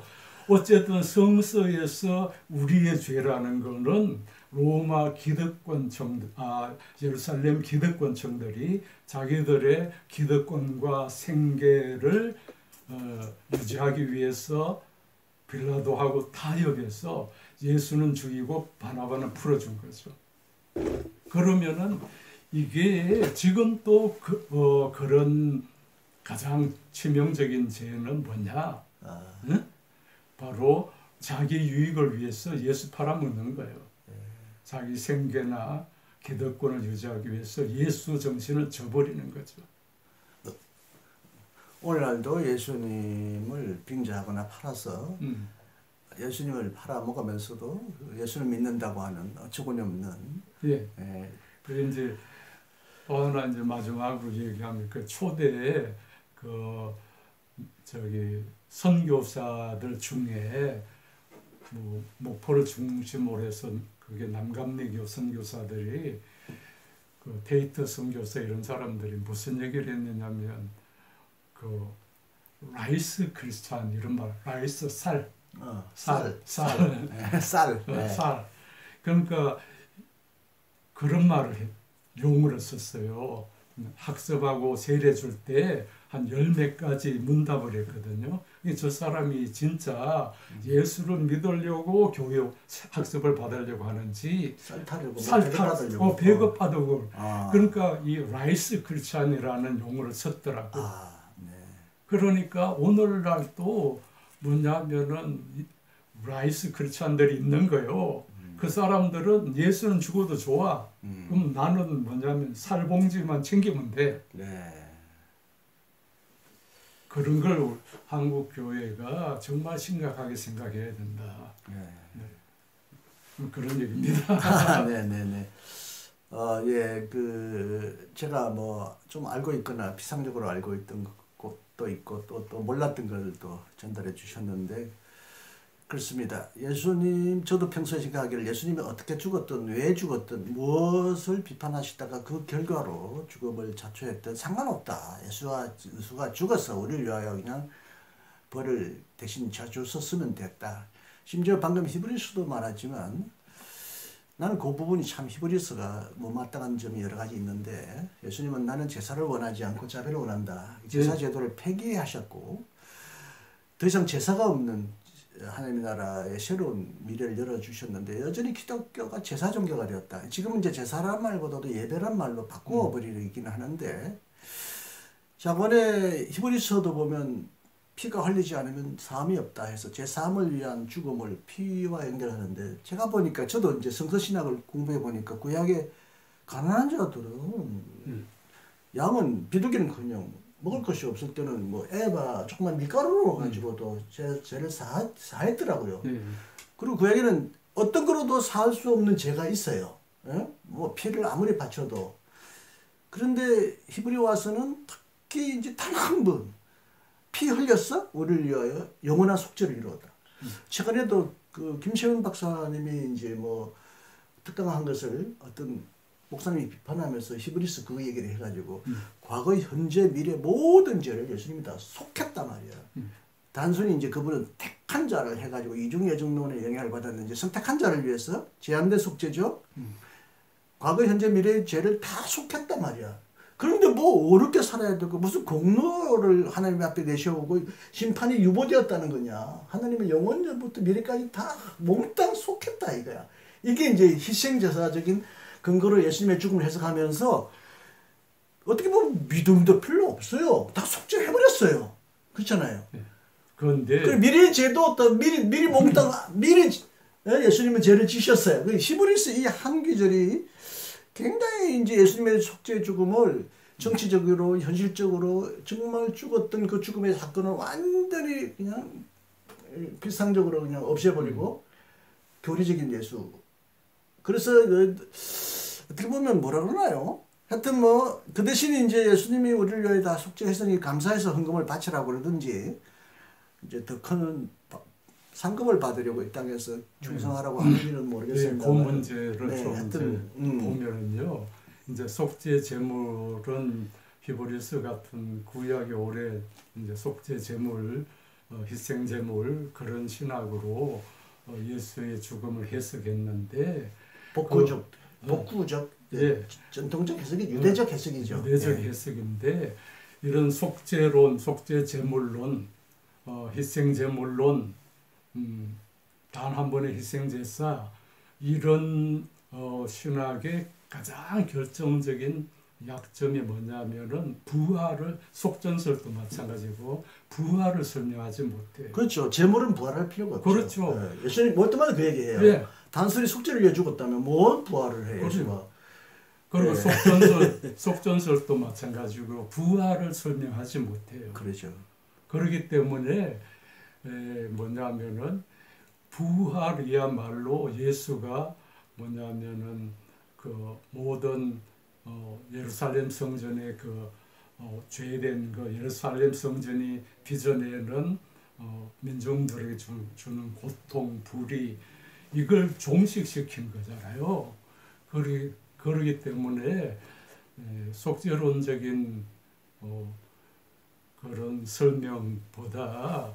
어쨌든 성서에서 우리의 죄라는 거는 로마 기득권층 예루살렘 기득권층들이 자기들의 기득권과 생계를 유지하기 위해서 빌라도하고 타협해서 예수는 죽이고 바나바는 풀어준 거죠. 그러면은 이게 지금 또 그런 가장 치명적인 죄는 뭐냐? 응? 바로 자기 유익을 위해서 예수 팔아먹는 거예요. 자기 생계나 기득권을 유지하기 위해서 예수 정신을 저버리는 거죠. 오늘날도 예수님을 빙자하거나 팔아서 예수님을 팔아먹으면서도 예수를 믿는다고 하는 어처구니없는 그래 이제 하나 이제 마지막으로 얘기하면 그 초대에 선교사들 중에 뭐 목포를 중심으로 해서 그게 남감리교 선교사들이 그 데이터 선교사 이런 사람들이 무슨 얘기를 했느냐면 그 라이스 크리스찬 이런 말 라이스 쌀. 그러니까 그런 말을 용어를 썼어요. 학습하고 세례 줄 때 한 열 몇 가지 문답을 했거든요. 저 사람이 진짜 예수를 믿으려고 교육 학습을 받으려고 하는지 쌀타려고 배급받으려고 그러니까 이 라이스 크리스찬이라는 용어를 썼더라고요. 네. 그러니까 오늘날 또 뭐냐면은 라이스 크리스찬들이 있는 거예요. 그 사람들은 예수는 죽어도 좋아. 그럼 나는 뭐냐면 살봉지만 챙기면 돼. 네. 그런 걸 한국 교회가 정말 심각하게 생각해야 된다. 네. 네. 그런 얘기입니다. 네네네. 예, 제가 뭐 좀 알고 있거나 피상적으로 알고 있던 것도 있고 또 몰랐던 걸 또 전달해 주셨는데 그렇습니다. 예수님, 저도 평소에 생각하기를 예수님이 어떻게 죽었든 왜 죽었든 무엇을 비판하시다가 그 결과로 죽음을 자초했든 상관없다. 예수가 죽어서 우리를 위하여 그냥 벌을 대신 자주었으면 됐다. 심지어 방금 히브리서도 말하지만 나는 그 부분이 참 히브리서가 못마땅한 점이 여러 가지 있는데 예수님은 나는 제사를 원하지 않고 자비를 원한다. 제사 제도를 폐기하셨고 더 이상 제사가 없는 하나님의 나라의 새로운 미래를 열어주셨는데 여전히 기독교가 제사 종교가 되었다. 지금은 이제 제사란 말보다도 예배란 말로 바꾸어 버리긴 하는데 자번에 히브리서도 보면 피가 흘리지 않으면 사함이 없다 해서 제 사함을 위한 죽음을 피와 연결하는데 제가 보니까 저도 이제 성서신학을 공부해 보니까 구약의 가난한 자들은 양은 비둘기는커녕 먹을 것이 없을 때는 뭐 에바 조그만 밀가루로 가지고도 죄를 사했더라고요. 그리고 구약에는 어떤 거로도 살 수 없는 죄가 있어요. 예? 뭐 피를 아무리 바쳐도. 그런데 히브리 와서는 특히 이제 단 한 번 피 흘렸어? 우리를 위하여 영원한 속죄를 이루었다. 최근에도 그 김세훈 박사님이 이제 뭐 특강한 것을 어떤 목사님이 비판하면서 히브리서 그 얘기를 해가지고 과거, 현재, 미래 모든 죄를 예수님이 다 속했단 말이야. 단순히 이제 그분은 택한 자를 해가지고 이중예정론의 영향을 받았는지 선택한 자를 위해서 제한된 속죄죠. 과거, 현재, 미래의 죄를 다 속했단 말이야. 그런데 뭐 어렵게 살아야 되고 무슨 공로를 하나님 앞에 내세우고 심판이 유보되었다는 거냐. 하나님의 영원전부터 미래까지 다 몽땅 속했다 이거야. 이게 이제 희생제사적인 근거로 예수님의 죽음을 해석하면서 어떻게 보면 믿음도 필요 없어요. 다 속죄해버렸어요. 그렇잖아요. 그런데 미래의 죄도 또 미리 몽땅 미리 예수님은 죄를 지셨어요. 히브리서 이 한 구절이 굉장히 이제 예수님의 속죄 죽음을 정치적으로 현실적으로 정말 죽었던 그 죽음의 사건을 완전히 그냥 비상적으로 그냥 없애버리고 교리적인 예수. 그래서 어떻게 보면 뭐라 그러나요? 하여튼 뭐 그 대신에 이제 예수님이 우리를 위해 다 속죄했으니 감사해서 헌금을 바치라고 그러든지 이제 더 큰 상급을 받으려고 이 땅에서 충성하라고 하는지는 모르겠습니다. 그 문제를 좀 보면은요. 이제 속죄 제물은 히브리서 같은 구약의 오래 이제 속죄 제물, 희생 제물 그런 신학으로 예수의 죽음을 해석했는데 복구적, 전통적 해석이 유대적 해석이죠. 유대적 해석인데 이런 속죄론, 속죄 제물론, 희생 제물론, 단 한 번의 희생 제사 이런 신학의 가장 결정적인 약점이 뭐냐면은 부활을 속전설도 마찬가지고 부활을 설명하지 못해요. 그렇죠. 제물은 부활할 필요가 없죠. 그렇죠. 네. 예수님 뭐 때마다 그 얘기해요. 네. 단순히 속죄를 위해 죽었다면 뭘 부활을 해요? 그렇죠. 그리고 네. 속전설도 마찬가지고 부활을 설명하지 못해요. 그렇죠. 그렇기 때문에 뭐냐면은 부활이야말로 예수가 뭐냐면은 그 모든 예루살렘 성전의 그 죄된 그 예루살렘 성전이 빚어내는 민중들에게 주는 고통, 불의 이걸 종식시킨 거잖아요. 그러기 때문에 속죄론적인 그런 설명보다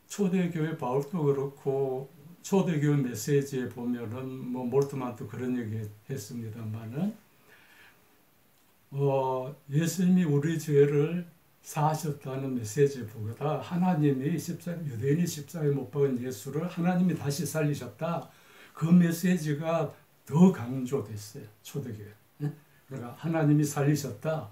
초대교회 바울도 그렇고 초대교회 메시지에 보면은 뭐 몰트만도 그런 얘기 했습니다만은 예수님이 우리 죄를 사하셨다는 메시지보다 하나님이 유대인이 십자가에 못 박은 예수를 하나님이 다시 살리셨다. 그 메시지가 더 강조됐어요. 초대교회. 그러니까 하나님이 살리셨다.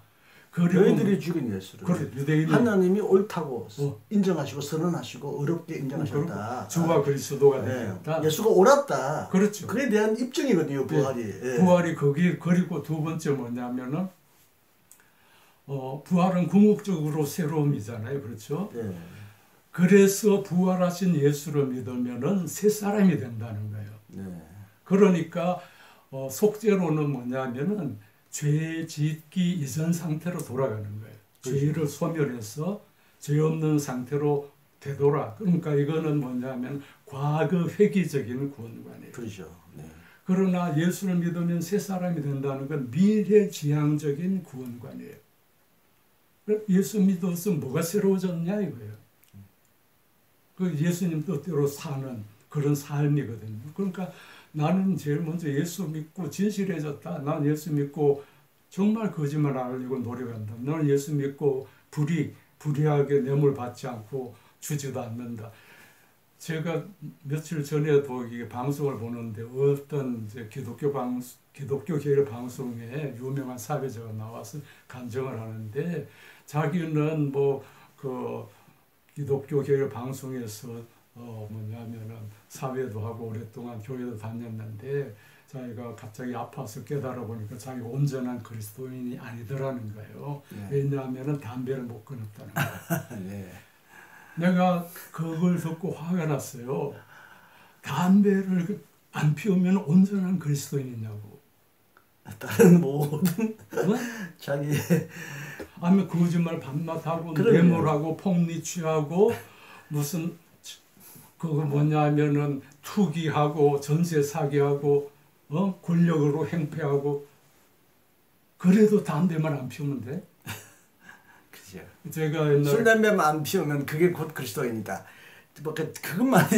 그리고 너희들이 죽인 예수를 그래, 유대인이 하나님이 옳다고 인정하시고 선언하시고 어렵게 인정하셨다. 주와 그리스도가 되었다. 예수가 옳았다. 그렇죠. 그에 대한 입증이거든요. 부활이. 부활이 거기. 그리고 두 번째 뭐냐면은 부활은 궁극적으로 새로움이잖아요. 그렇죠? 그래서 부활하신 예수를 믿으면은 새 사람이 된다는 거예요. 그러니까 속죄로는 뭐냐면은 죄 짓기 이전 상태로 돌아가는 거예요. 죄를 소멸해서 죄 없는 상태로 되돌아. 그러니까 이거는 뭐냐면 과거 회귀적인 구원관이에요. 그렇죠. 그러나 예수를 믿으면 새 사람이 된다는 건 미래지향적인 구원관이에요. 예수 믿어서 뭐가 새로워졌냐 이거예요. 그 예수님 뜻대로 사는 그런 삶이거든요. 그러니까 나는 제일 먼저 예수 믿고 진실해졌다. 난 예수 믿고 정말 거짓말 안 하려고 노력한다. 나는 예수 믿고 불의하게 뇌물 받지 않고 주지도 않는다. 제가 며칠 전에도 이게 방송을 보는데 어떤 이제 기독교 계열 방송에 유명한 사회자가 나와서 간증을 하는데 자기는 뭐 그 기독교 계열 방송에서 뭐냐면은 사회도 하고 오랫동안 교회도 다녔는데 자기가 갑자기 아파서 깨달아 보니까 자기가 온전한 그리스도인이 아니더라는 거예요. 왜냐하면은 담배를 못 끊었다는 거예요. 내가 그걸 듣고 화가 났어요. 담배를 안 피우면 온전한 그리스도인이냐고. 다른 모든 자기 아니면 거짓말 밤낮하고 뇌물하고 폭리 취하고 무슨 그거 뭐냐면은 투기하고 전세 사기하고 권력으로 행패하고 그래도 담배만 안 피우면 돼? 그죠. 제가 옛날에 술 담배만 안 피우면 그게 곧 그리스도인이다. 뭐 그것만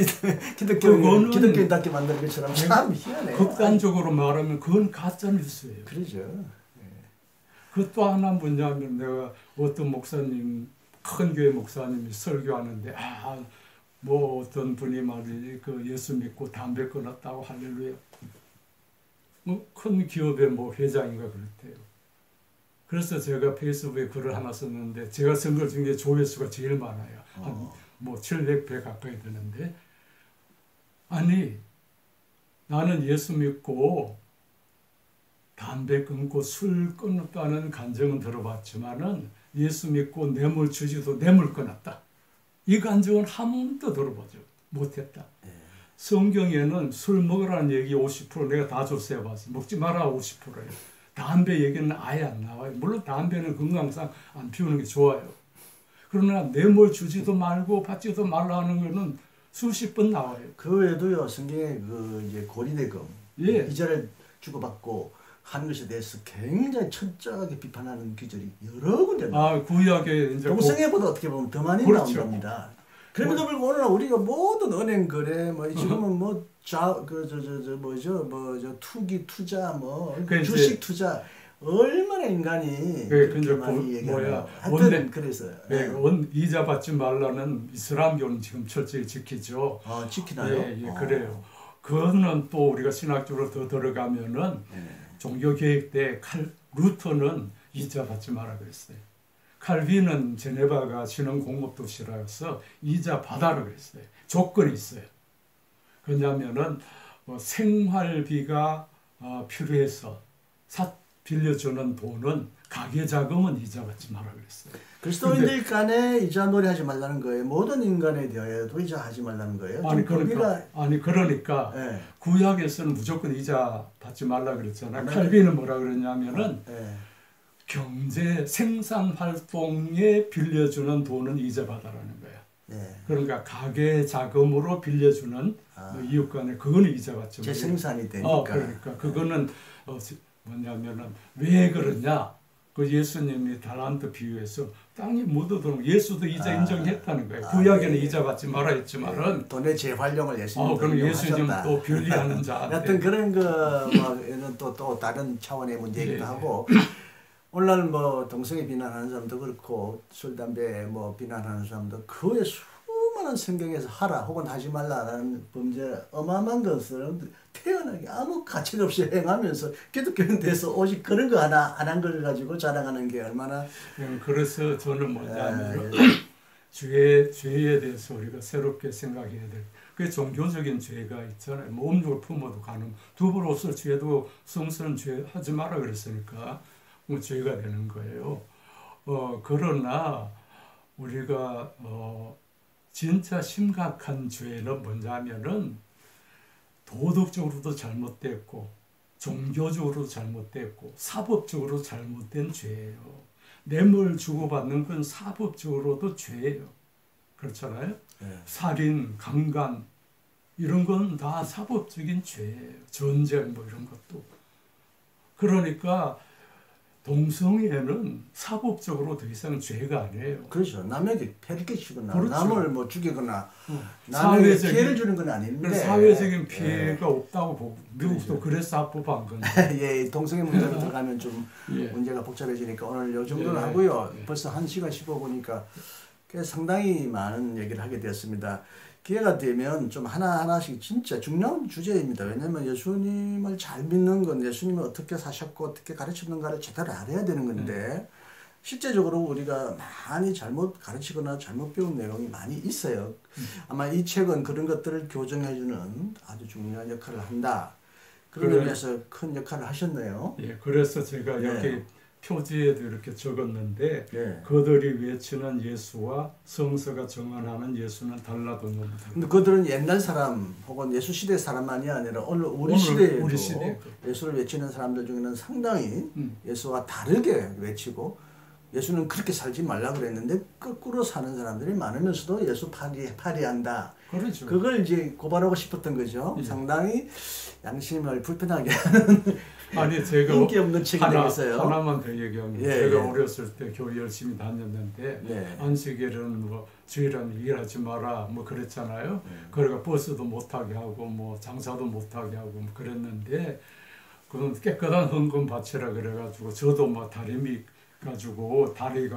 기독교인답게 만드는 것처럼 참 희한해요. 극단적으로 말하면 그건 가짜 뉴스예요. 그러죠. 그 또 하나 뭐냐면 내가 어떤 목사님 큰 교회 목사님이 설교하는데 뭐 어떤 분이 말이지 그 예수 믿고 담배 끊었다고 할렐루야. 뭐 큰 기업의 뭐 회장인가 그랬대요. 그래서 제가 페이스북에 글을 하나 썼는데 제가 쓴 것 중에 조회수가 제일 많아요. 한 뭐 700배 가까이 되는데 아니 나는 예수 믿고 담배 끊고 술 끊었다는 간증은 들어봤지만은 예수 믿고 뇌물 주지도 뇌물 끊었다. 이 간증은 한 번도 들어보지 못했다. 성경에는 술 먹으라는 얘기 50% 내가 다 조사해봤어. 먹지 마라 50%예요. 담배 얘기는 아예 안 나와요. 물론 담배는 건강상 안 피우는 게 좋아요. 그러나 뇌물 주지도 말고 받지도 말라 하는 거는 수십 번 나와요. 그 외에도요 성경에 그 이제 고리대금 이자를 주고받고 하는 것에 대해서 굉장히 철저하게 비판하는 기절이 여러 군데 나와요. 구약에 이제 동성애보다 어떻게 보면 더 많이 나온 겁니다. 그럼에도 불구하고 오늘 우리가 모든 은행 거래 뭐 지금은 뭐 투기 투자 주식 투자 얼마나 인간이 그렇게 많이 얘기해요. 하여튼 그래서요. 이자 받지 말라는 이슬람교는 지금 철저히 지키죠. 지키나요? 예, 그래요. 그거는 또 우리가 신학적으로 더 들어가면은 종교개혁 때 루터는 이자 받지 마라 그랬어요. 칼빈은 제네바가 신흥 공업도시라서 이자 받아라 그랬어요. 조건이 있어요. 그냐면은 생활비가 필요해서 빌려주는 돈은 가계자금은 이자 받지 마라 그랬어요. 그리스도인들 간에 이자 놀이하지 말라는 거예요. 모든 인간에 대하여도 이자하지 말라는 거예요. 그러니까 구약에서는 무조건 이자 받지 말라 그랬잖아요. 칼빈은 뭐라 그랬냐면은 경제 생산 활동에 빌려주는 돈은 이자 받아라는 거야. 그러니까 가계 자금으로 빌려주는 이웃 간에 그거는 이자 받지 말라. 재생산이 되니까. 그러니까 그거는 뭐냐면은 왜 그러냐? 그 예수님이 달란트 비유해서 땅에 묻어들면 예수도 이자 인정했다는 거예요. 구약에는 이자 받지 말아 했지만은 돈의 재활용을 예수님 그럼 예수님 또 변리하는 자. 하여튼 그런 거는 또 다른 차원의 문제이기도 하고 오늘날 뭐 동성애 비난하는 사람도 그렇고 술 담배 뭐 비난하는 사람도 그 외 수많은 성경에서 하라 혹은 하지 말라라는 범죄 어마어마한 것을 태어나게 아무 가책 없이 행하면서 기독교인 돼서 오직 그런 거 하나 안 한 걸 가지고 자랑하는 게 얼마나 그래서 저는 뭐냐면 죄에 대해서 우리가 새롭게 생각해야 될. 그 종교적인 죄가 있잖아요. 뭐 음욕을 품어도 가능. 두부로서 죄도 성스러운 죄 하지 마라 그랬으니까 뭐 죄가 되는 거예요. 그러나 우리가 진짜 심각한 죄는 뭐냐면은 도덕적으로도 잘못됐고 종교적으로도 잘못됐고 사법적으로 잘못된 죄예요. 뇌물 주고받는 건 사법적으로도 죄예요. 그렇잖아요. 네. 살인, 강간 이런 건 다 사법적인 죄예요. 전쟁 뭐 이런 것도. 그러니까 동성애는 사법적으로 더 이상 죄가 아니에요. 그렇죠. 남에게 폐를 끼치거나 그렇죠. 남을 뭐 죽이거나 남에게 피해를 주는 건 아닌데 사회적인 피해가 없다고 보고 미국도 그래서 합법한 건데. 예, 동성애 문제로 들어가면 좀 문제가 복잡해지니까 오늘 요 정도는 하고요. 벌써 1시간 15분이니까 상당히 많은 얘기를 하게 되었습니다. 기회가 되면 좀 하나하나씩 진짜 중요한 주제입니다. 왜냐하면 예수님을 잘 믿는 건 예수님이 어떻게 사셨고 어떻게 가르쳤는가를 제대로 알아야 되는 건데 실제적으로 우리가 많이 잘못 가르치거나 잘못 배운 내용이 많이 있어요. 아마 이 책은 그런 것들을 교정해주는 아주 중요한 역할을 한다. 그런 의미에서 큰 역할을 하셨네요. 예, 그래서 제가 여기 표지에도 이렇게 적었는데 그들이 외치는 예수와 성서가 정언하는 예수는 달라도 너무 달라. 근데 그들은 옛날 사람 혹은 예수 시대 사람만이 아니라 오늘 우리 시대에도 예수를 외치는 사람들 중에는 상당히 예수와 다르게 외치고 예수는 그렇게 살지 말라 그랬는데 거꾸로 사는 사람들이 많으면서도 예수 파리한다. 그렇죠. 그걸 이제 고발하고 싶었던 거죠. 상당히 양심을 불편하게 하는 아니 제가 인기 없는 책이 되겠어요. 하나만 더 얘기합니다. 제가 어렸을 때 교회 열심히 다녔는데 안식일은 뭐 주일은 일하지 마라 뭐 그랬잖아요. 그러니까 버스도 못 타게 하고 뭐 장사도 못 타게 하고 뭐 그랬는데 그건 깨끗한 헌금 바치라 그래가지고 저도 뭐 다리미 가지고 다리가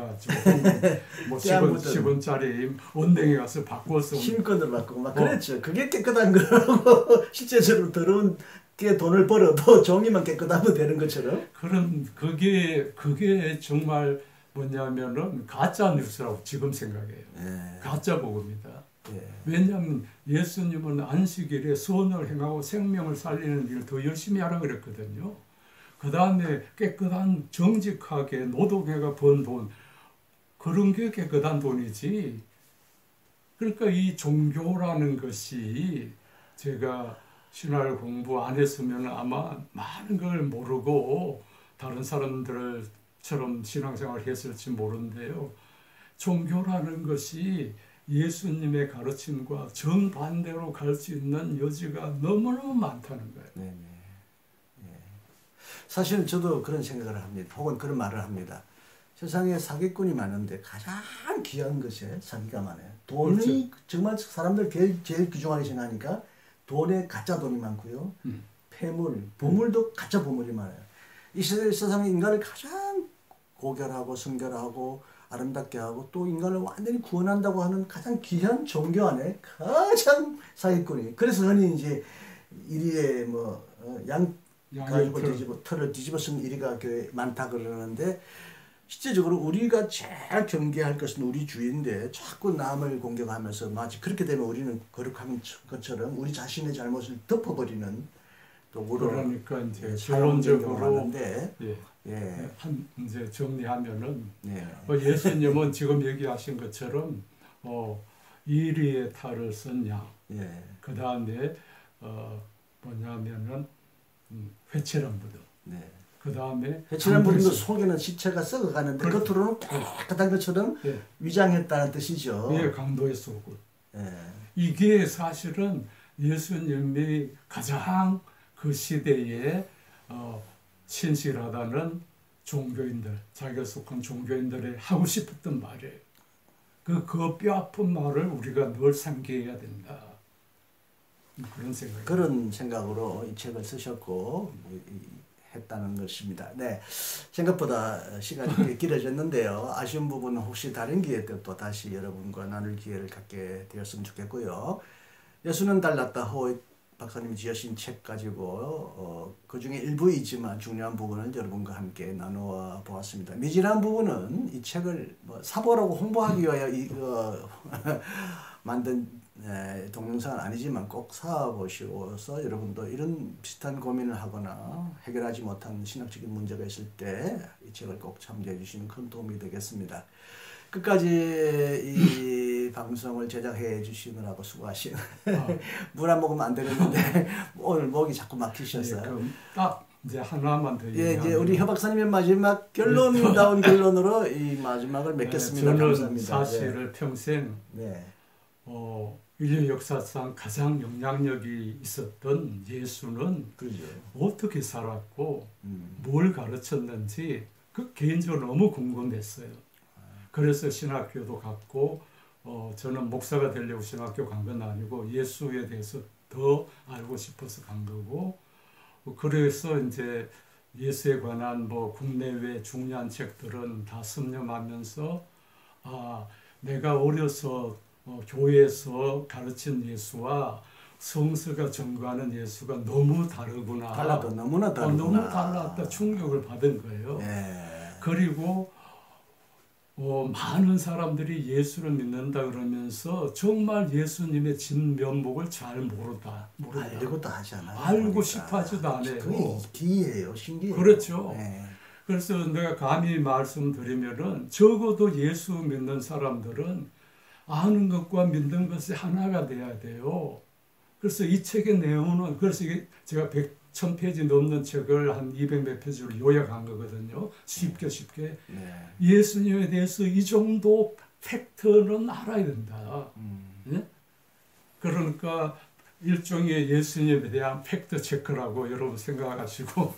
뭐 10원짜리 원댕이 가서 바꿔서 신권을 바꾸고 막 그랬죠. 그게 깨끗한 거라고 실제적으로 더러운 게 돈을 벌어도 종이만 깨끗하면 되는 것처럼. 그게 정말 뭐냐면은 가짜 뉴스라고 지금 생각해요. 가짜 복음이다. 왜냐하면 예수님은 안식일에 선을 행하고 생명을 살리는 일을 더 열심히 하라 그랬거든요. 그 다음에 깨끗한 정직하게 노동해가 번 돈 그런 게 깨끗한 돈이지. 그러니까 이 종교라는 것이 제가 신화를 공부 안 했으면 아마 많은 걸 모르고 다른 사람들처럼 신앙생활을 했을지 모르는데요. 종교라는 것이 예수님의 가르침과 정반대로 갈 수 있는 여지가 너무너무 많다는 거예요. 네네. 사실은 저도 그런 생각을 합니다. 혹은 그런 말을 합니다. 세상에 사기꾼이 많은데 가장 귀한 것이 사기가 많아요. 돈이 그렇죠. 정말 사람들 제일 귀중하게 생각하니까 돈에 가짜 돈이 많고요. 폐물, 보물도 가짜 보물이 많아요. 이 세상에 인간을 가장 고결하고 성결하고 아름답게 하고 또 인간을 완전히 구원한다고 하는 가장 귀한 종교 안에 가장 사기꾼이. 그래서 흔히 이제 이리에 가지고 털을 뒤집어 쓴 이리가 교회 많다 그러는데 실제적으로 우리가 제일 경계할 것은 우리 주인데 자꾸 남을 공격하면서 마치 그렇게 되면 우리는 거룩한 것처럼 우리 자신의 잘못을 덮어버리는 도구로 그러니까 이제 결론적으로 이제 정리하면은 예수님은 지금 얘기하신 것처럼 이리의 탈을 쓴 양, 그 다음에 뭐냐면은 회칠한 무덤. 그 다음에 회칠한 무덤도 속에는 시체가 썩어가는데 겉으로는 깨끗한 것처럼 위장했다는 뜻이죠. 강도의 속옷. 이게 사실은 예수님이 가장 그 시대에 신실하다는 종교인들, 자기가 속한 종교인들이 하고 싶었던 말이에요. 그 뼈아픈 말을 우리가 늘 상기해야 된다. 그런 생각. 그런 생각으로 이 책을 쓰셨고 했다는 것입니다. 네, 생각보다 시간이 길어졌는데요. 아쉬운 부분은 혹시 다른 기회 때 또 다시 여러분과 나눌 기회를 갖게 되었으면 좋겠고요. 예수는 달랐다 호잇 박사님이 지으신 책 가지고 그 중에 일부이지만 중요한 부분을 여러분과 함께 나누어 보았습니다. 미진한 부분은 이 책을 뭐 사보라고 홍보하기 위하여 만든 동영상은 아니지만 꼭 사보시고서 여러분도 이런 비슷한 고민을 하거나 해결하지 못한 신학적인 문제가 있을 때 이 책을 꼭 참조해 주시면 큰 도움이 되겠습니다. 끝까지 이 방송을 제작해 주시느라고 수고하신 물 안 먹으면 안 되겠는데 오늘 목이 자꾸 막히셨어요. 네, 그럼 딱 이제 하나만 더 예, 이제 우리 혀 박사님의 마지막 결론다운 결론으로 이 마지막을 맺겠습니다. 저는 감사합니다. 사실을 평생 인류 역사상 가장 영향력이 있었던 예수는 그렇죠. 어떻게 살았고 뭘 가르쳤는지 그 개인적으로 너무 궁금했어요. 그래서 신학교도 갔고 저는 목사가 되려고 신학교 간 건 아니고 예수에 대해서 더 알고 싶어서 간 거고 그래서 이제 예수에 관한 뭐 국내외 중요한 책들은 다 섭렵하면서 내가 어려서 교회에서 가르친 예수와 성서가 전거하는 예수가 너무 다르구나. 달라도 너무나 다르구나. 너무 달랐다 충격을 받은 거예요. 그리고 많은 사람들이 예수를 믿는다 그러면서 정말 예수님의 진면목을 잘 모른다. 알고도 하지 않아요. 알고 싶어 하지도 않아요. 그게 기이해요. 신기해요. 그렇죠. 그래서 내가 감히 말씀드리면은 적어도 예수 믿는 사람들은 아는 것과 믿는 것이 하나가 돼야 돼요. 그래서 이 책의 내용은 그래서 이게 제가 1000페이지 넘는 책을 한 200몇 페이지로 요약한 거거든요. 쉽게. 예수님에 대해서 이 정도 팩트는 알아야 된다. 네? 그러니까 일종의 예수님에 대한 팩트 체크라고 여러분 생각하시고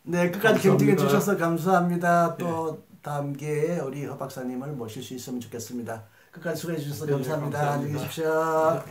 네, 끝까지 경청해 주셔서 감사합니다. 또 다음 기회에 우리 허 박사님을 모실 수 있으면 좋겠습니다. 끝까지 수고해 주셔서 감사합니다. 안녕히 계십시오.